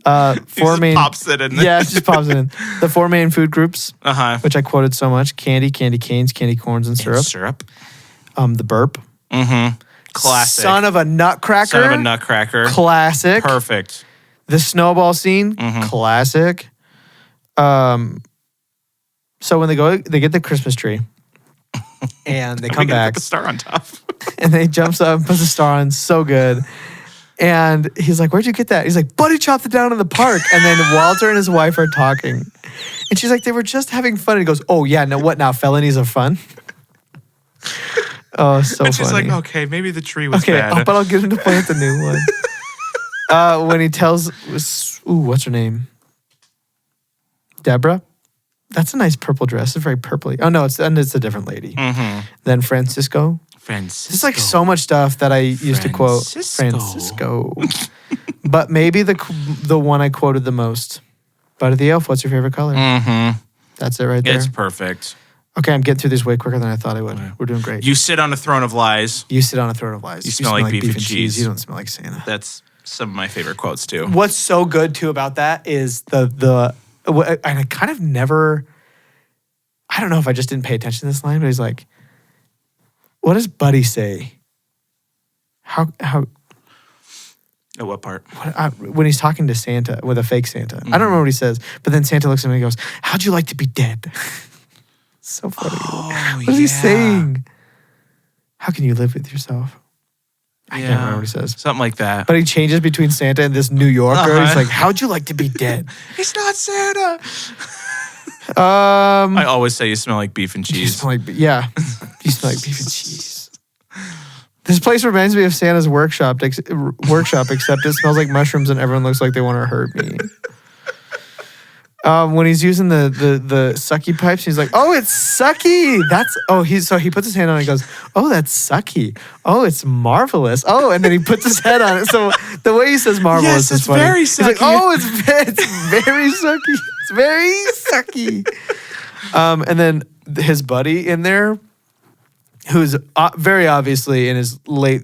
He just pops it in there. Yeah, it just pops it in. The 4 main food groups, Uh-huh. which I quoted so much: candy, candy canes, candy corns, and syrup. Syrup. The burp. Mm-hmm. Classic. Son of a nutcracker. Son of a nutcracker. Classic. Perfect. The snowball scene. Mhm. Classic. So when they get the Christmas tree, and they come We gotta back, put the star on top. and they jumps up and puts a star on. So good. And he's like, "Where'd you get that?" He's like, "Buddy chopped it down in the park." And then Walter and his wife are talking, and she's like, "They were just having fun." And he goes, "Oh yeah, no, what now? Felonies are fun." Oh, so And she's funny. like, okay, maybe the tree was Okay, bad. but I'll get him to plant the new one. When he tells, what's her name? Deborah. That's a nice purple dress. It's very purpley. Oh no, it's a different lady. Mm-hmm. Then Francisco. Francisco. There's like so much stuff that I used to quote. Francisco. But maybe the one I quoted the most. Buddy the Elf, what's your favorite color? Mm-hmm. That's it right there. It's perfect. Okay, I'm getting through this way quicker than I thought I would. We're doing great. You sit on a throne of lies. You sit on a throne of lies. You smell like beef and cheese. You don't smell like Santa. That's some of my favorite quotes too. What's so good too about that is and I kind of never, I don't know if I just didn't pay attention to this line, but he's like, what does Buddy say? How At what part? when he's talking to Santa, with a fake Santa. Mm-hmm. I don't remember what he says, but then Santa looks at him and he goes, how'd you like to be dead? So funny. Oh, What is he saying? How can you live with yourself? I Yeah. can't remember what he says. Something like that. But he changes between Santa and this New Yorker. Uh-huh. He's like, how'd you like to be dead? He's not Santa. Um, I always say you smell like beef and You cheese. smell like, yeah, you smell like beef and cheese. This place reminds me of Santa's workshop, except it smells like mushrooms and everyone looks like they want to hurt me. When he's using the sucky pipes, he's like, "Oh, it's sucky." He puts his hand on it and goes, "Oh, that's sucky. Oh, it's marvelous. Oh," and then he puts his head on it. So the way he says marvelous Yes, is it's funny. very He's like, sucky. "Oh, it's very sucky. It's very sucky." And then his buddy in there, who's very obviously in his late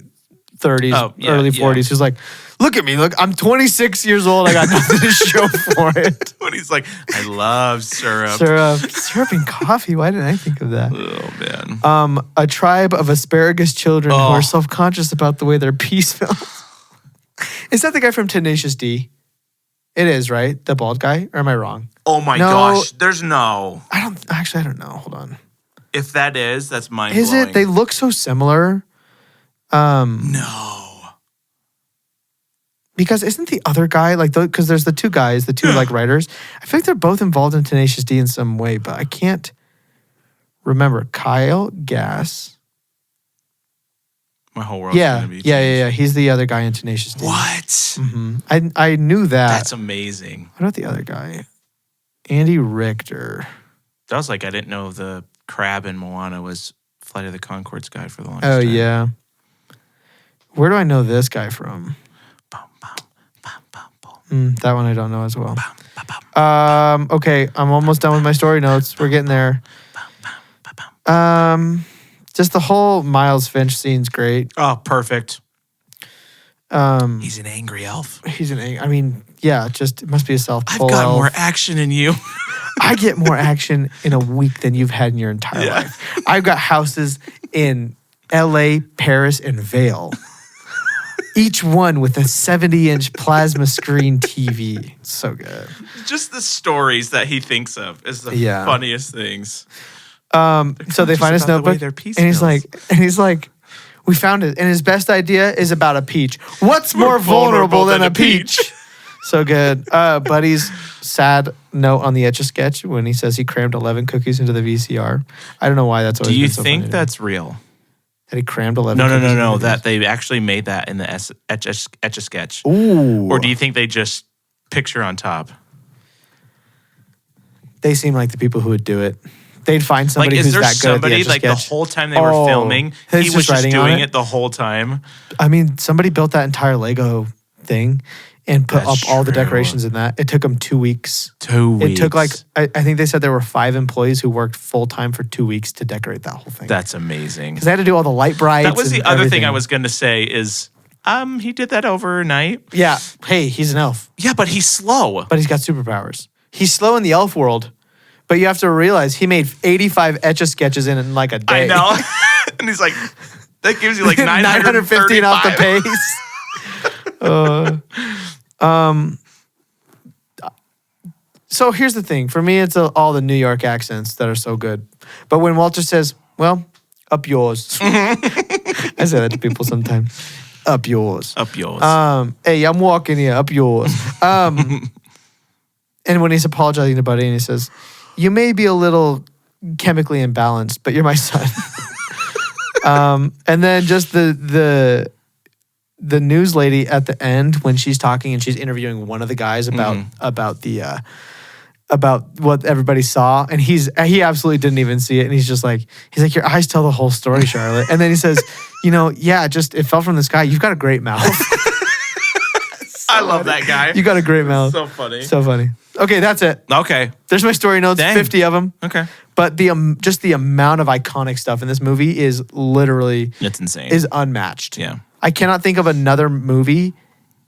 30s, Oh, yeah, early yeah. 40s, who's like, "Look at me. Look, I'm 26 years old. I got nothing to show for it." When he's like, I love syrup. Syrup and coffee. Why didn't I think of that? Oh, man. A tribe of asparagus children who Oh. are self-conscious about the way their pee smells. Is that the guy from Tenacious D? It is, right? The bald guy? Or am I wrong? Oh, my No. gosh. There's no. I don't know. Hold on. If that is, that's mind Is blowing. it? They look so similar. No. Because isn't the other guy because there's the two guys, the two like writers. I feel like they're both involved in Tenacious D in some way, but I can't remember. Kyle Gass. My whole world's Yeah, gonna be yeah. changed. He's the other guy in Tenacious D. What? I knew that. That's amazing. What about the other guy? Andy Richter. That was like, I didn't know the crab in Moana was Flight of the Conchords guy for the longest Oh time. yeah. Where do I know this guy from? Bum, bum, bum, bum, bum, That one I don't know as well. bum, bum, bum, Okay, I'm almost done with my story notes. We're getting there. bum, bum. Just the whole Miles Finch scene's great. Oh, perfect. Um, He's an angry elf. he's I mean, yeah, just it must be a South I've Pole got elf. more action in you. I get more action in a week than you've had in your entire Yeah. life. I've got houses in LA, Paris, and Vail. Each one with a 70-inch plasma screen TV. So good. Just the stories that he thinks of is the Yeah. funniest things. So they find his conscious about the way notebook, their pee and smells. he's like, we found it. And his best idea is about a peach. What's more vulnerable than a peach? So good. Buddy's sad note on the Etch-a-Sketch when he says he crammed 11 cookies into the VCR. I don't know why that's always Do you been so funny think to me. that's real? That he crammed 11 No, cookies into the that they actually made that in the Etch-a-Sketch. Ooh. Or do you think they just picture on top? They seem like the people who would do it. They'd find somebody Like, is who's there that good somebody, at the like, the Etch-a-Sketch. whole time they were filming, he's he just was just writing on doing it? it the whole time? I mean, somebody built that entire Lego thing and put That's up all the true. decorations in that. It took them 2 weeks. 2 weeks. It took like, I think they said there were 5 employees who worked full time for 2 weeks to decorate that whole thing. That's amazing. Because they had to do all the light brights. That was the and other thing everything. I was going to say is, he did that overnight. Yeah. Hey, he's an elf, Yeah, but he's slow. but he's got superpowers. He's slow in the elf world, but you have to realize he made 85 Etch-a-Sketches in like a day. I know. And he's like, that gives you like 915 off the 935. pace. So here's the thing. For me, it's all the New York accents that are so good. But when Walter says, well, up yours. I say that to people sometimes. Up yours. Up yours. Hey, I'm walking here. Up yours. And when he's apologizing to Buddy and he says, you may be a little chemically imbalanced, but you're my son. And then just the news lady at the end when she's talking and she's interviewing one of the guys about what everybody saw, and he absolutely didn't even see it, and he's like your eyes tell the whole story, Charlotte. And then he says, it fell from the sky. You've got a great mouth. I love that guy. You got a great mouth. So funny. So funny. Okay, that's it. Okay. There's my story notes. Dang. 50 of them. Okay. But just the amount of iconic stuff in this movie is literally It's insane. is unmatched. Yeah. I cannot think of another movie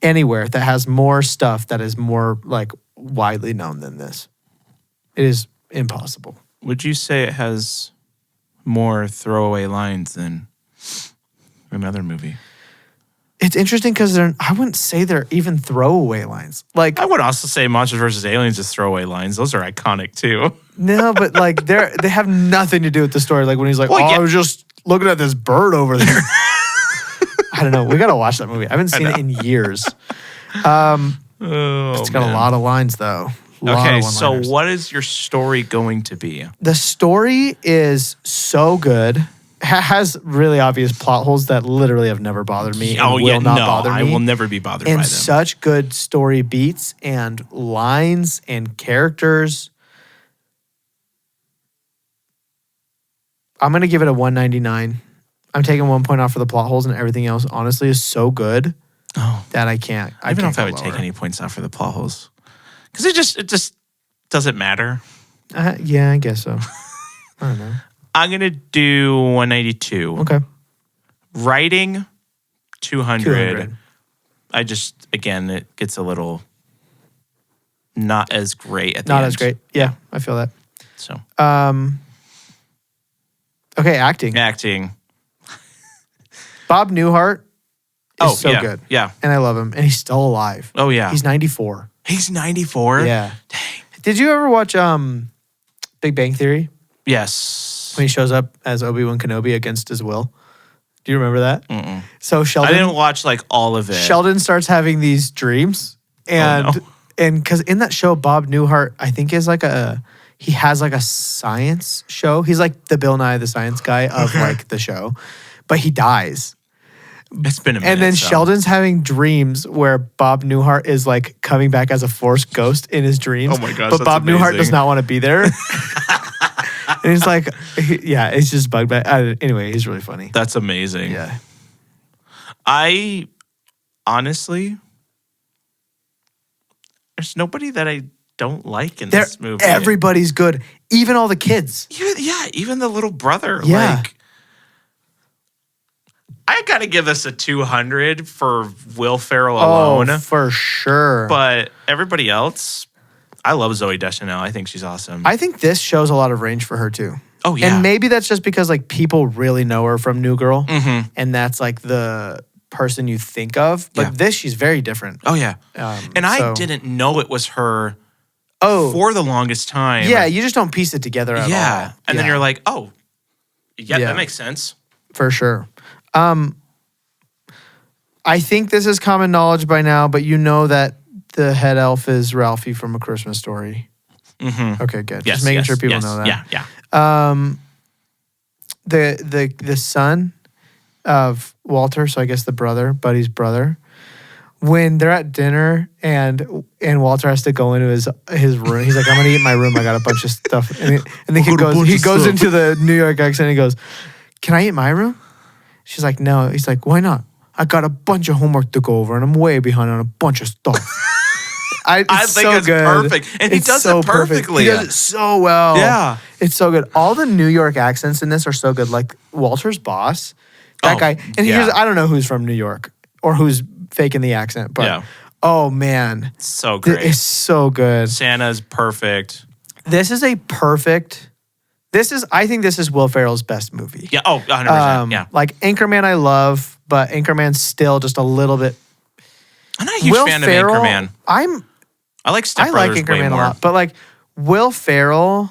anywhere that has more stuff that is more like widely known than this. It is impossible. Would you say it has more throwaway lines than another movie? It's interesting because I wouldn't say they're even throwaway lines. Like, I would also say Monsters vs. Aliens is throwaway lines. Those are iconic too. no, but like they have nothing to do with the story. Like when he's like, Well, yeah. I was just looking at this bird over there. I don't know. We got to watch that movie. I haven't seen it in years. It's got a lot of lines though. Okay, so what is your story going to be? The story is so good. Has really obvious plot holes that literally have never bothered me and will not bother me. I will never be bothered by And them. such good story beats and lines and characters. I'm going to give it a 199. I'm taking 1 point off for the plot holes, and everything else honestly is so good that I can't. I don't know if I go would take lower. any points off for the plot holes. Because it just doesn't matter. Yeah, I guess so. I don't know. I'm going to do 192. Okay. Writing, 200. 200. I just, again, it gets a little not as great at the Not end. as great. Yeah, I feel that. So, Okay, acting. acting. Bob Newhart is so yeah, good. Yeah. And I love him. And he's still alive. Oh, yeah. He's 94. He's 94? Yeah. Dang. Did you ever watch Big Bang Theory? Yes. When he shows up as Obi-Wan Kenobi against his will. Do you remember that? Mm-mm. So I Sheldon didn't watch like all of it. Sheldon starts having these dreams. And Oh, no. and because in that show, Bob Newhart, I think is like he has like a science show. He's like the Bill Nye the Science Guy of like the show. But he dies. It's been a minute. And then so. Sheldon's having dreams where Bob Newhart is like coming back as a Force ghost in his dreams. Oh my gosh, But that's Bob Newhart amazing. does not want to be there. And he's like, it's just bugged back. Anyway, he's really funny. That's amazing. Yeah. I honestly, there's nobody that I don't like in this movie. Everybody's good. Even all the kids. Even the little brother. Yeah. Like, I gotta give this a 200 for Will Ferrell alone. Oh, for sure. But everybody else, I love Zooey Deschanel. I think she's awesome. I think this shows a lot of range for her too. Oh, yeah. And maybe that's just because like people really know her from New Girl. Mm-hmm. And that's like the person you think of. But Yeah. this, she's very different. Oh, yeah. And I so- didn't know it was her Oh, for the longest time. yeah. You just don't piece it together at all. Yeah. And then Yeah. you're like, oh, yeah, Yeah. that makes sense. For sure. I think this is common knowledge by now, but you know that the head elf is Ralphie from A Christmas Story. Mm-hmm. Okay, good. Yes, Just making yes, sure people yes. know that. Yeah. The son of Walter, so I guess the brother, Buddy's brother, when they're at dinner and Walter has to go into his room, he's like, I'm gonna eat in my room. I got a bunch of stuff. And then he goes into the New York accent and he goes, can I eat in my room? She's like, no. He's like, why not? I got a bunch of homework to go over, and I'm way behind on a bunch of stuff. I think so it's good. perfect. And he It's does so it perfectly. He does it so well. Yeah. It's so good. All the New York accents in this are so good. Like Walter's boss, that Oh, guy. And yeah. I don't know who's from New York or who's faking the accent, but Yeah. oh man, So great. it's so good. Santa's perfect. This is a perfect. I think this is Will Ferrell's best movie. Yeah. Oh, 100%. Yeah. Like Anchorman, I love, but Anchorman's still just a little bit. I'm not a huge Will fan Ferrell, of Anchorman. I like Step I like Brothers way Anchorman a more. lot, but like Will Ferrell,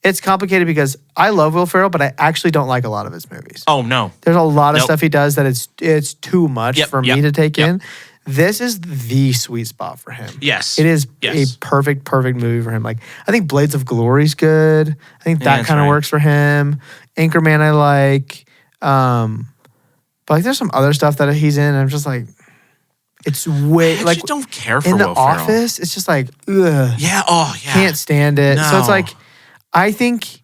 it's complicated because I love Will Ferrell, but I actually don't like a lot of his movies. Oh, no. There's a lot of Nope. stuff he does that it's too much Yep, for me yep, to take yep. in. This is the sweet spot for him. Yes. It is Yes. a perfect movie for him. Like I think Blades of Glory's good. I think that that's kind of right. works for him. Anchorman I like. But like there's some other stuff that he's in. And I'm just like, it's way I like just don't care for in The Will Ferrell. Office. It's just like ugh, Yeah. Oh, yeah. can't stand it. So it's No. like, I think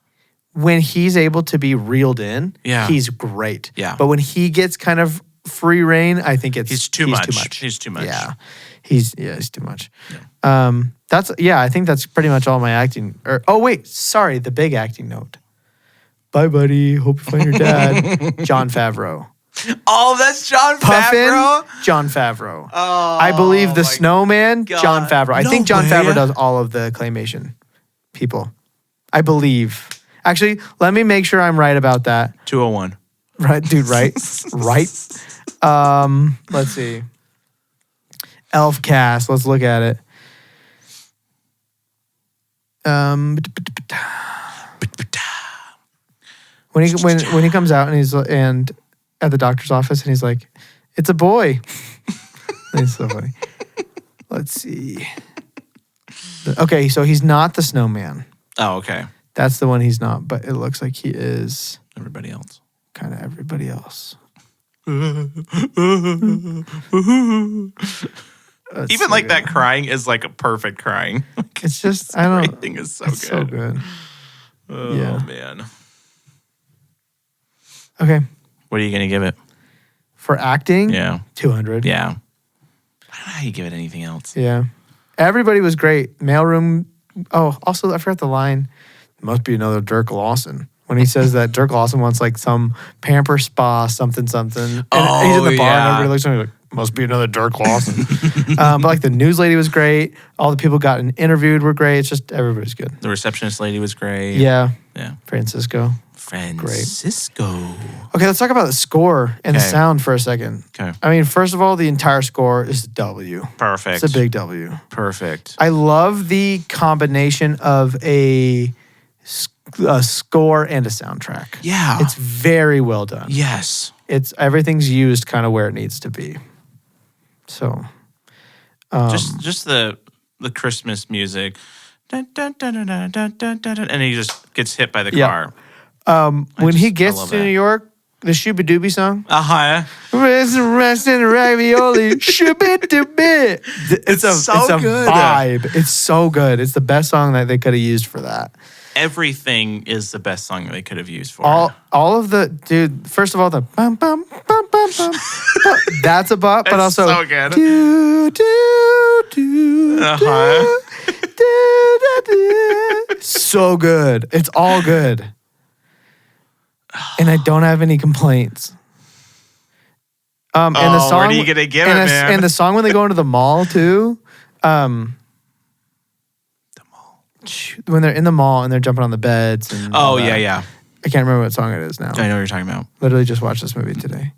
when he's able to be reeled in, Yeah. he's great. Yeah. But when he gets kind of free reign, I think He's too much. He's too much. Yeah. He's too much. I think that's pretty much all my acting. Sorry, the big acting note. Bye, buddy. Hope you find your dad. John Favreau. Oh, that's John Favreau? Puffin, John Favreau. Oh, I believe the my Snowman, God. John Favreau. I No think John way. Favreau does all of the claymation people. I believe. Actually, let me make sure I'm right about that. 201. Right, dude, right? Right? Let's see. Elf cast. Let's look at it. When he comes out and he's at the doctor's office and he's like, "It's a boy." It's so funny. Let's see. Okay, so he's not the Snowman. Oh, okay. That's the one he's not, but it looks like he is Everybody else. kind of everybody else. Even That's so like good. that crying is like a perfect crying. It's just I don't. Everything is so It's so good. good. Oh, Yeah. man. Okay, What are you going to give it? for acting, Yeah. 200. Yeah. I don't know how you give it anything else. Yeah. Everybody was great. Mailroom. Oh, also I forgot the line. Must be another Dirk Lawson. When he says that Dirk Lawson wants like some pamper spa, something. And he's at the bar and everybody looks at him like, must be another Dirk Lawson. But like the news lady was great. All the people got interviewed were great. It's just everybody's good. The receptionist lady was great. Yeah. Yeah. Francisco. Francisco. Okay, let's talk about the score and the Okay. sound for a second. Okay. I mean, first of all, the entire score is a W. Perfect. It's a big W. Perfect. I love the combination of a score and a soundtrack. Yeah. It's very well done. Yes. It's everything's used kind of where it needs to be. So, Just the Christmas music. Dun, dun, dun, dun, dun, dun, dun, dun, dun, and he just gets hit by the Yeah. car. when he I gets love to that. New York, the Shooby Dooby song. Uh-huh. Rest and ravioli, Shooby Dooby. It's a good. vibe. It's so good. It's the best song that they could have used for that. Everything is the best song they could have used for All it. of the dude. First of all, the bum bum bum bum bum. That's a bop, but It's also so good. Do, do, do, Uh-huh. so good. It's all good. And I don't have any complaints. And the Oh, song, where are you gonna give it, and man? And the song when they go into the mall too. The mall. When they're in the mall and they're jumping on the beds. And all Oh, yeah, that. yeah. I can't remember what song it is now. I know what you're talking about. Literally just watched this movie today.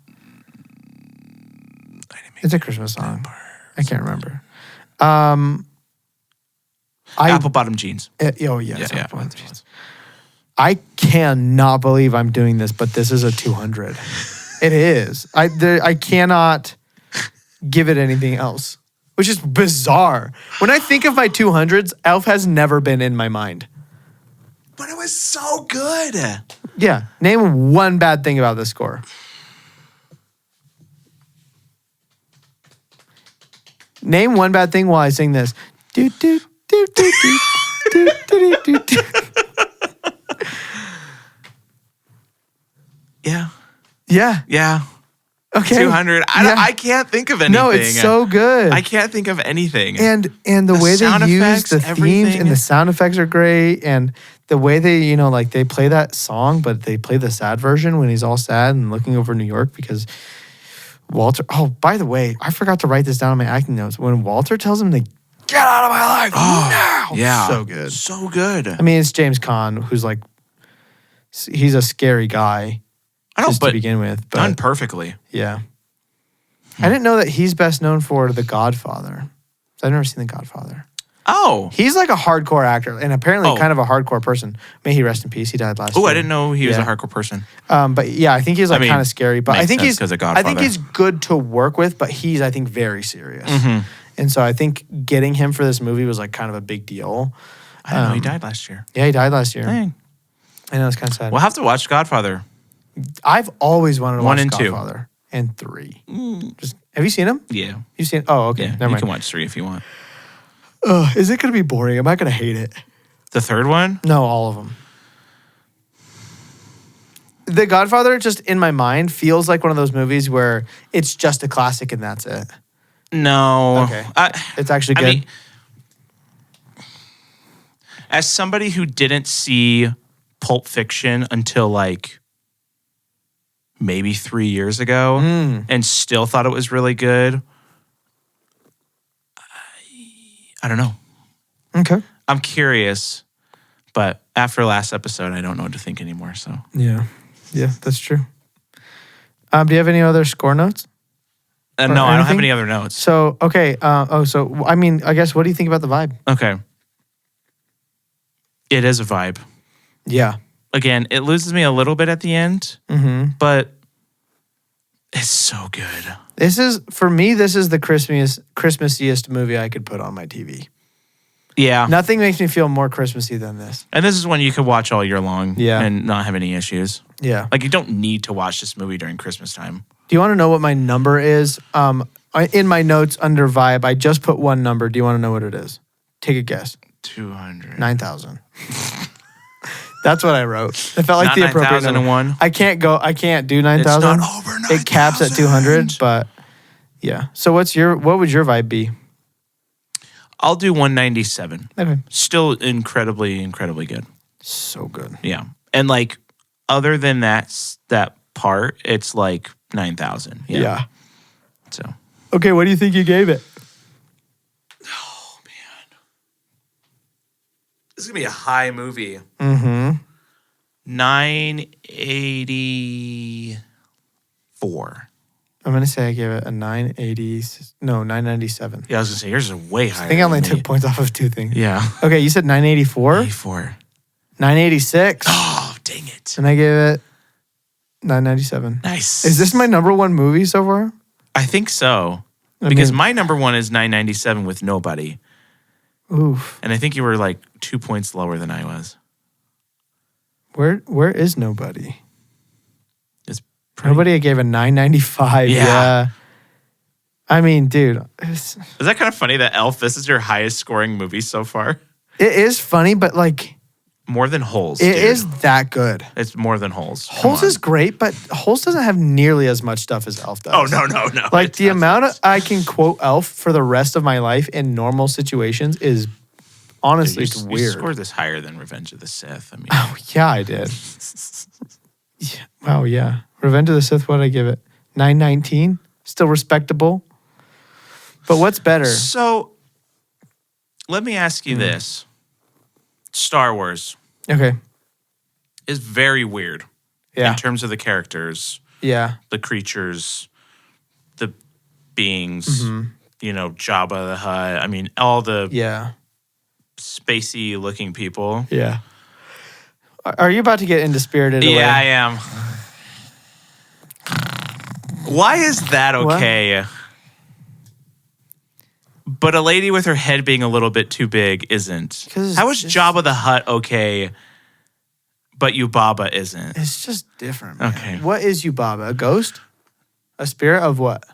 It's a Christmas song. I can't remember. Apple bottom jeans. Yeah, Yeah. Apple Bottom Jeans. I cannot believe I'm doing this, but this is a 200. It is. I cannot give it anything else, which is bizarre. When I think of my 200s, Elf has never been in my mind. But it was so good. Yeah. Name one bad thing about this score. Name one bad thing while I sing this. Do, do, do, do, do, do, do, do, do. Yeah. Yeah. Yeah. Okay. 200. Yeah. I can't think of anything. No, it's so good. I can't think of anything. And the way they sound use effects, the themes everything. and the sound effects are great, and the way they like they play that song, but they play the sad version when he's all sad and looking over New York because Walter. Oh, by the way, I forgot to write this down in my acting notes. When Walter tells him to get out of my life now, yeah. so good. So good. I mean, it's James Caan, who's like, he's a scary guy. I know, just but to begin with, but done perfectly. yeah. I didn't know that he's best known for The Godfather. I've never seen The Godfather. Oh. He's like a hardcore actor and apparently Oh. kind of a hardcore person. May he rest in peace. He died last year. Oh, I didn't know he was a Yeah. hardcore person. But yeah, I think he's like I mean, kind of scary. But I makes think sense he's 'cause of I think Godfather. he's good to work with, but he's I think very serious. Mm-hmm. And so I think getting him for this movie was like kind of a big deal. I didn't know he died last year. Yeah, he died last year. Dang. I know it's kind of sad. We'll have to watch Godfather. I've always wanted to 1 watch and 2. Godfather and 3. Just have you seen him? Yeah. You've seen? Oh, okay. Yeah. Never You mind. can watch 3 if you want. Is it going to be boring? Am I going to hate it? The third one? No, all of them. The Godfather, just in my mind, feels like one of those movies where it's just a classic and that's it. No. Okay. It's actually I good. mean, as somebody who didn't see Pulp Fiction until like maybe 3 years ago and still thought it was really good, I don't know. Okay. I'm curious, but after last episode, I don't know what to think anymore. So Yeah. Yeah, that's true. Do you have any other score notes? no, Or I don't have anything? any other notes. So, okay. So, I mean, I guess, what do you think about the vibe? Okay. It is a vibe. Yeah. Again, it loses me a little bit at the end, Mm-hmm. but it's so good. This is, for me, this is the Christmassiest movie I could put on my TV. Yeah. Nothing makes me feel more Christmassy than this. And this is one you could watch all year long Yeah. and not have any issues. Yeah. Like, you don't need to watch this movie during Christmas time. Do you want to know what my number is? In my notes under vibe, I just put one number. Do you want to know what it is? Take a guess. 200. 9,000. That's what I wrote. It felt like Not the appropriate number. 9,001. I can't do It's 9,000. not over 9,000. It caps at 200, but yeah. So what would your vibe be? I'll do 197. Okay. Still incredibly, incredibly good. So good. Yeah. And like, other than that part, it's like 9,000. Yeah. So. Okay, what do you think you gave it? Oh, man. This is going to be a high movie. Mm-hmm. 984. I'm going to say I gave it a 997. Yeah, I was going to say, yours is way higher. I think I only than took me. points off of 2 things. Yeah. Okay, you said 984? 84. 986. Oh, dang it. And I gave it 997. Nice. Is this my number 1 movie so far? I think so. I Because mean, my number 1 is 997 with Nobody. oof. And I think you were like 2 points lower than I was. Where is Nobody? It's pretty. Nobody I gave a 995. Yeah. Yeah. I mean, dude, Is that kind of funny that Elf, this is your highest scoring movie so far? it is funny, but like, More than Holes. it dude. is that good. It's more than Holes. Come Holes on. is great, but Holes doesn't have nearly as much stuff as Elf does. Oh, no. Like It the amount doesn't. I can quote Elf for the rest of my life in normal situations is honestly, Dude, it's you weird. scored this higher than Revenge of the Sith. I mean, Oh, yeah, I did. Yeah. Wow, yeah. Revenge of the Sith, what did I give it? 919? Still respectable. But what's better? so let me ask Hmm. you this. Star Wars Okay. is very weird Yeah. in terms of the characters, Yeah. the creatures, the beings, Jabba the Hutt. I mean, all the Yeah. spacey looking people. Yeah. Are you about to get into Spirited Away? Yeah, I am. Why is that What? okay? But a lady with her head being a little bit too big isn't. 'Cause How is it's- Jabba the Hutt okay, but Yubaba isn't? It's just different. Man. Okay. What is Yubaba? A ghost? A spirit of what?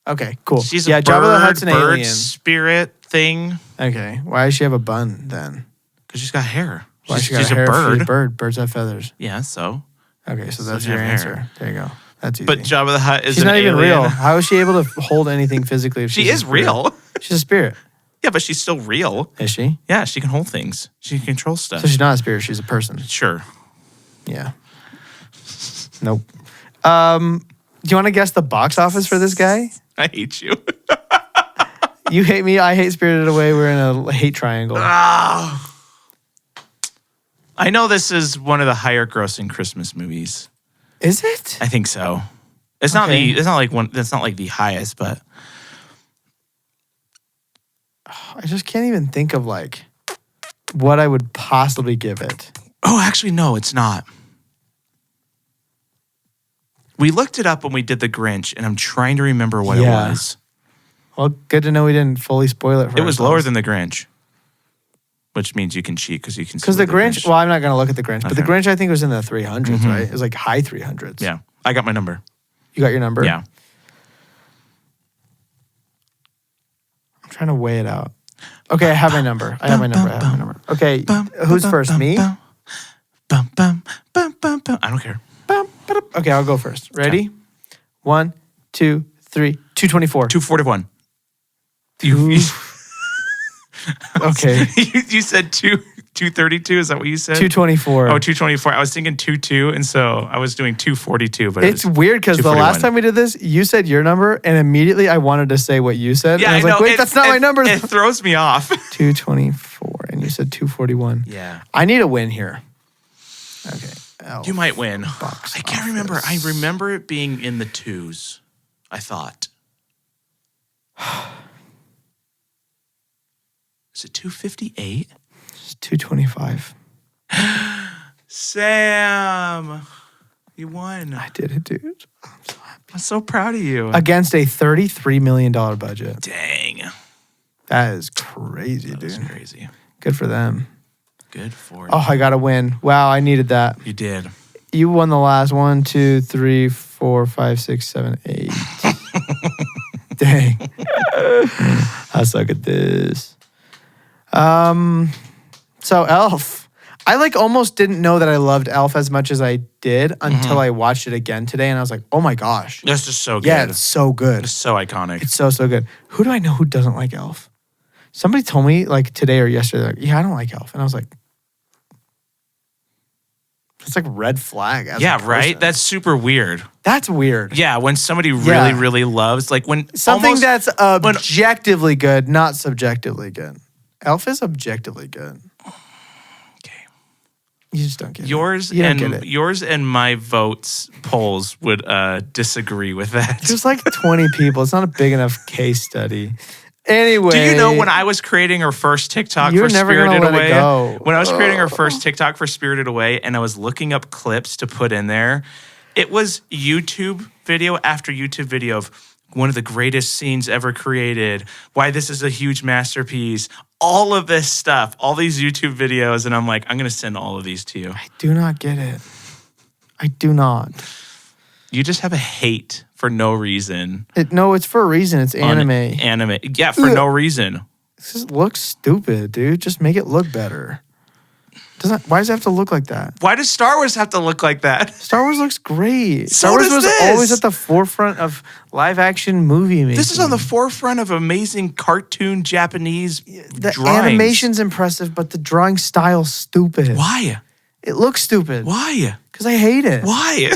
Okay, cool. She's yeah, a Jabba the bird, Hutt's an bird alien. spirit thing Okay. Why does she have a bun then? because she's got hair. Why She's, she got she's a hair a bird. bird? Birds have feathers. Yeah, so Okay, so that's doesn't your have answer. hair. There you go. That's easy. But Jabba the Hutt is She's an not even alien. real. How is she able to hold anything physically if She she's a is spirit? real. She's a spirit. Yeah, but she's still real. Is she? Yeah, she can hold things. She can control stuff. So she's not a spirit. She's a person. Sure. Yeah. Nope. Do you want to guess the box office for this guy? I hate you. You hate me. I hate Spirited Away. We're in a hate triangle. I know this is one of the higher grossing Christmas movies. Is it? I think so. It's not Okay. it's not like one that's not like the highest, but I just can't even think of like what I would possibly give it. oh, actually no, it's not. We looked it up when we did the Grinch, and I'm trying to remember what Yeah. it was. Well, good to know we didn't fully spoil it for It was lower ourselves. than the Grinch, which means you can cheat because you can. Because see the what Grinch, well, I'm not going to look at the Grinch, but the Okay. Grinch I think was in the 300s, right? It was like high 300s. Yeah, I got my number. You got your number? Yeah. I'm trying to weigh it out. Okay, I have my number. I have my number. Okay, who's first? Me? I don't care. Okay, I'll go first. Ready? 1, 2, 3, 224. 241. Okay. You said 232. Is that what you said? 224. Oh, 224. I was thinking 22, and so I was doing 242. But It's weird because the 241. last time we did this, you said your number, and immediately I wanted to say what you said. yeah, and I was like, know. wait, that's not my number. It throws me off. 224, and you said 241. Yeah, I need a win here. Okay. Elf. you might win. Box I can't remember. I office. remember it being in the twos. I thought. Is it 258? It's 225. Sam, you won. I did it, dude. I'm so proud of you. Against a $33 million budget. Dang. That is crazy, That was dude. crazy. Good for them. Good for you. Oh, I got to win. Wow, I needed that. You did. You won the last 1, 2, 3, 4, 5, 6, 7, 8. Dang. I suck at this. So Elf. I like almost didn't know that I loved Elf as much as I did until I watched it again today, and I was like, oh my gosh. That's just so good. Yeah, it's so good. It's so iconic. It's so good. Who do I know who doesn't like Elf? Somebody told me like today or yesterday, like, yeah, I don't like Elf. And I was like, it's like red flag. As a Yeah, person. right? That's super weird. That's weird. Yeah, when somebody really, Yeah. really loves, like when Something almost, that's objectively good, not subjectively good. Elf is objectively good. Okay. You just don't get Yours it. You don't get and it. yours and my votes polls would disagree with that. There's like 20 people. It's not a big enough case study. Anyway. Do you know when I was creating our first TikTok You're for never gonna Spirited let it Away? go. When I was creating our first TikTok for Spirited Away and I was looking up clips to put in there, it was YouTube video after YouTube video of one of the greatest scenes ever created, why this is a huge masterpiece, all of this stuff, all these YouTube videos. And I'm like, I'm going to send all of these to you. I do not get it. I do not. You just have a hate for no reason. No, it's for a reason. It's on anime. Anime. Yeah, for no reason. This just looks stupid, dude. Just make it look better. Why does it have to look like that? Why does Star Wars have to look like that? Star Wars looks great. So Star Wars does was this. always at the forefront of live action movie making. This is on the forefront of amazing cartoon Japanese The drawings. animation's impressive, but the drawing style's stupid. Why? It looks stupid. Why? Because I hate it. Why?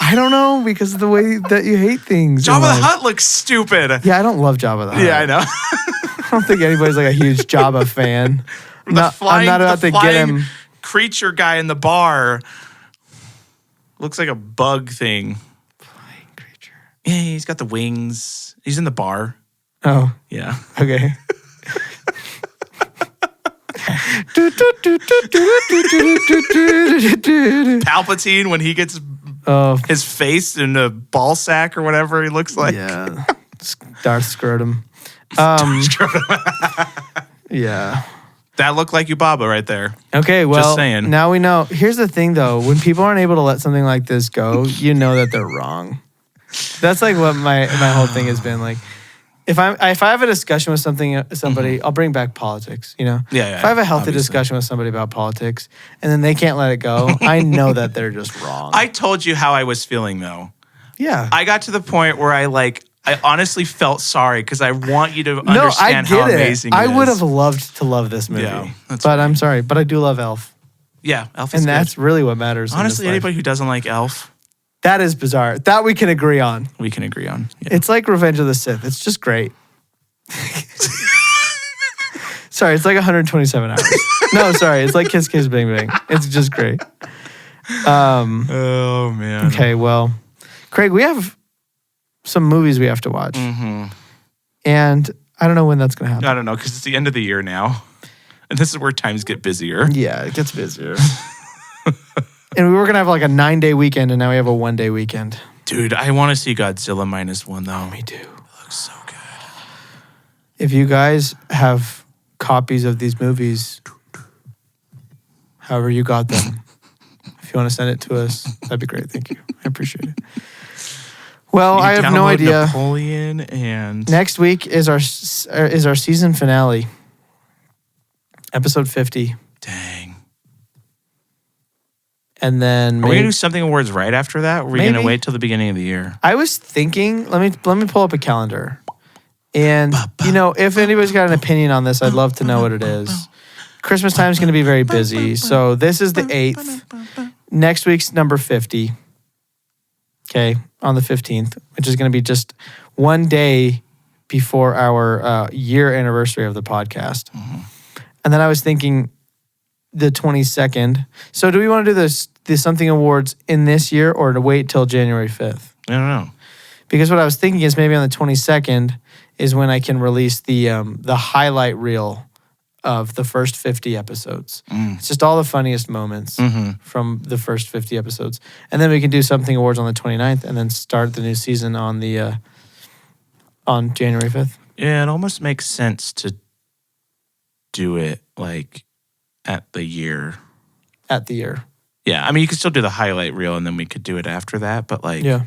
I don't know, because of the way that you hate things. in Jabba the life. Hutt looks stupid. Yeah, I don't love Jabba the Hutt. Yeah, I know. I don't think anybody's like a huge Jabba fan. I'm not about to get him. Creature guy in the bar looks like a bug thing. Flying creature. Yeah, he's got the wings. He's in the bar. Oh, Yeah. okay. Palpatine when he gets Oh, his face in a ball sack or whatever he looks like. yeah. Darth Scrotum. Yeah. That looked like Yubaba right there. Okay, well, saying. now we know. Here's the thing, though. When people aren't able to let something like this go, you know that they're wrong. That's like what my whole thing has been. Like, If I have a discussion with somebody, I'll bring back politics. You know, Yeah, if I have a healthy obviously. discussion with somebody about politics, and then they can't let it go, I know that they're just wrong. I told you how I was feeling though. yeah, I got to the point where I honestly felt sorry because I want you to no, I understand get how it. amazing I it would is. have loved to love this movie, Yeah, that's but I'm sorry, but I do love Elf, Yeah, Elf is and good. that's really what matters. Honestly, in this life. anybody who doesn't like Elf, That is bizarre. That we can agree on. we can agree on. Yeah. It's like Revenge of the Sith. It's just great. Sorry, it's like 127 hours. No, sorry, it's like Kiss Kiss Bang Bang. It's just great. Oh man. Okay, well, Craig, we have some movies we have to watch, and I don't know when that's going to happen. I don't know because it's the end of the year now, and this is where times get busier. Yeah, it gets busier. And we were going to have like a 9-day weekend, and now we have a 1-day weekend. Dude, I want to see Godzilla -1 though. Me too. Looks so good. If you guys have copies of these movies, however you got them, if you want to send it to us, that'd be great. Thank you. I appreciate it. Well, You I have no download idea. Napoleon and Next week is our season finale, episode 50, dang. and then Are we gonna do something awards right after that? Or are we Maybe. gonna wait till the beginning of the year? I was thinking, let me pull up a calendar. And, you know, if anybody's got an opinion on this, I'd love to know what it is. Christmas time is going to be very busy. So this is the 8th. Next week's number 50. Okay, on the 15th, which is going to be just one day before our year anniversary of the podcast. And then I was thinking the 22nd. So do we want to do the Something Awards in this year or to wait till January 5th? I don't know. Because what I was thinking is maybe on the 22nd is when I can release the highlight reel of the first 50 episodes. It's just all the funniest moments from the first 50 episodes. And then we can do Something Awards on the 29th and then start the new season on the on January 5th. Yeah, it almost makes sense to do it like at the year. At the year. Yeah, I mean, you could still do the highlight reel and then we could do it after that, but like, Yeah.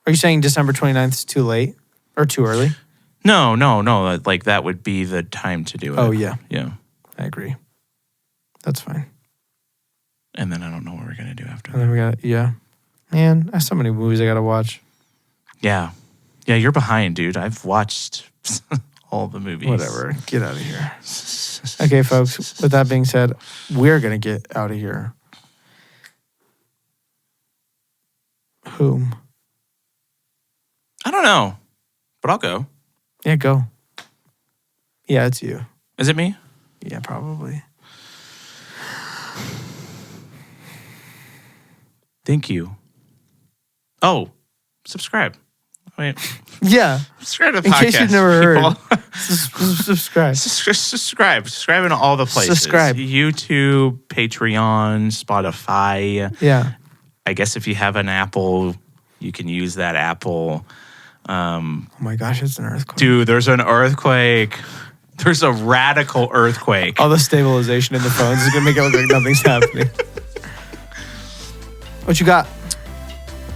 Are you saying December 29th is too late or too early? no, like that would be the time to do it. Oh, yeah. Yeah. I agree. That's fine. And then I don't know what we're going to do after And that. then we got, yeah. Man, I have so many movies I got to watch. Yeah. Yeah, you're behind, dude. I've watched all the movies. Whatever. Get out of here. Okay, folks. With that being said, we're going to get out of here. Whom? I don't know, but I'll go. Yeah, go. Yeah, it's you. Is it me? Yeah, probably. Thank you. Oh, subscribe. Wait, Yeah. subscribe to the In podcast. case you've never heard. people. Subscribe. Subscribe in all the places. Subscribe. YouTube, Patreon, Spotify. Yeah. I guess if you have an Apple, you can use that Apple. Oh my gosh, it's an earthquake. Dude, there's an earthquake. There's a radical earthquake. All the stabilization in the phones is going to make it look like nothing's happening. What you got?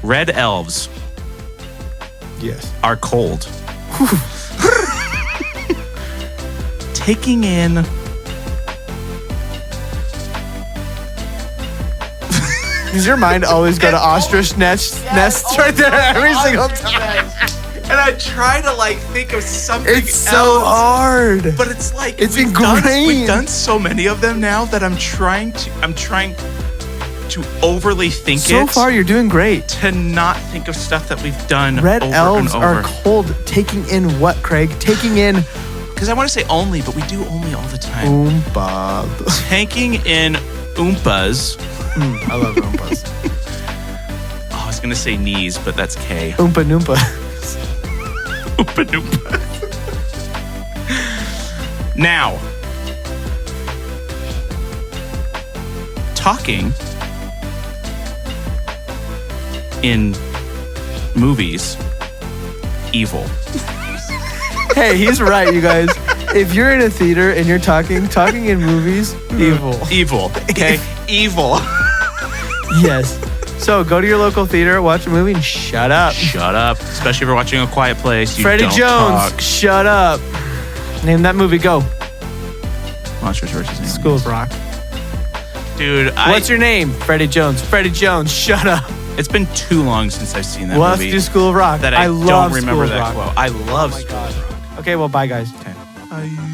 Red elves Yes. are cold. Taking in Does your mind always go to ostrich nests right there every single time? and I try to like think of something It's so hard. but it's like It's we've ingrained. done so many of them now that I'm trying to overly think So it far, you're doing great. to not think of stuff that we've done Red over elves and are over. cold. Taking in what, Craig? Taking in Because I want to say only, but we do only all the time. Bob. Taking in oompas. I love Oompas. Oh, I was gonna say knees, but that's K. Oompa Noompa. Oompa Noompa. Now, talking in movies, evil. Hey, he's right, you guys. If you're in a theater and you're talking in movies, evil. Evil. Okay? Evil. Yes. So go to your local theater, watch a movie, and shut up. Shut up. Especially if you're watching A Quiet Place. You Freddie don't Jones, talk. shut up. Name that movie. Go. Monsters vs. Aliens. School of Rock. Dude, What's your name? Freddie Jones. Freddie Jones, shut up. It's been too long since I've seen that We'll have movie. to do School of Rock. that I love don't remember School of that Rock. quote. I love Oh my School God. of Rock. Okay, well, bye, guys. Okay. Bye.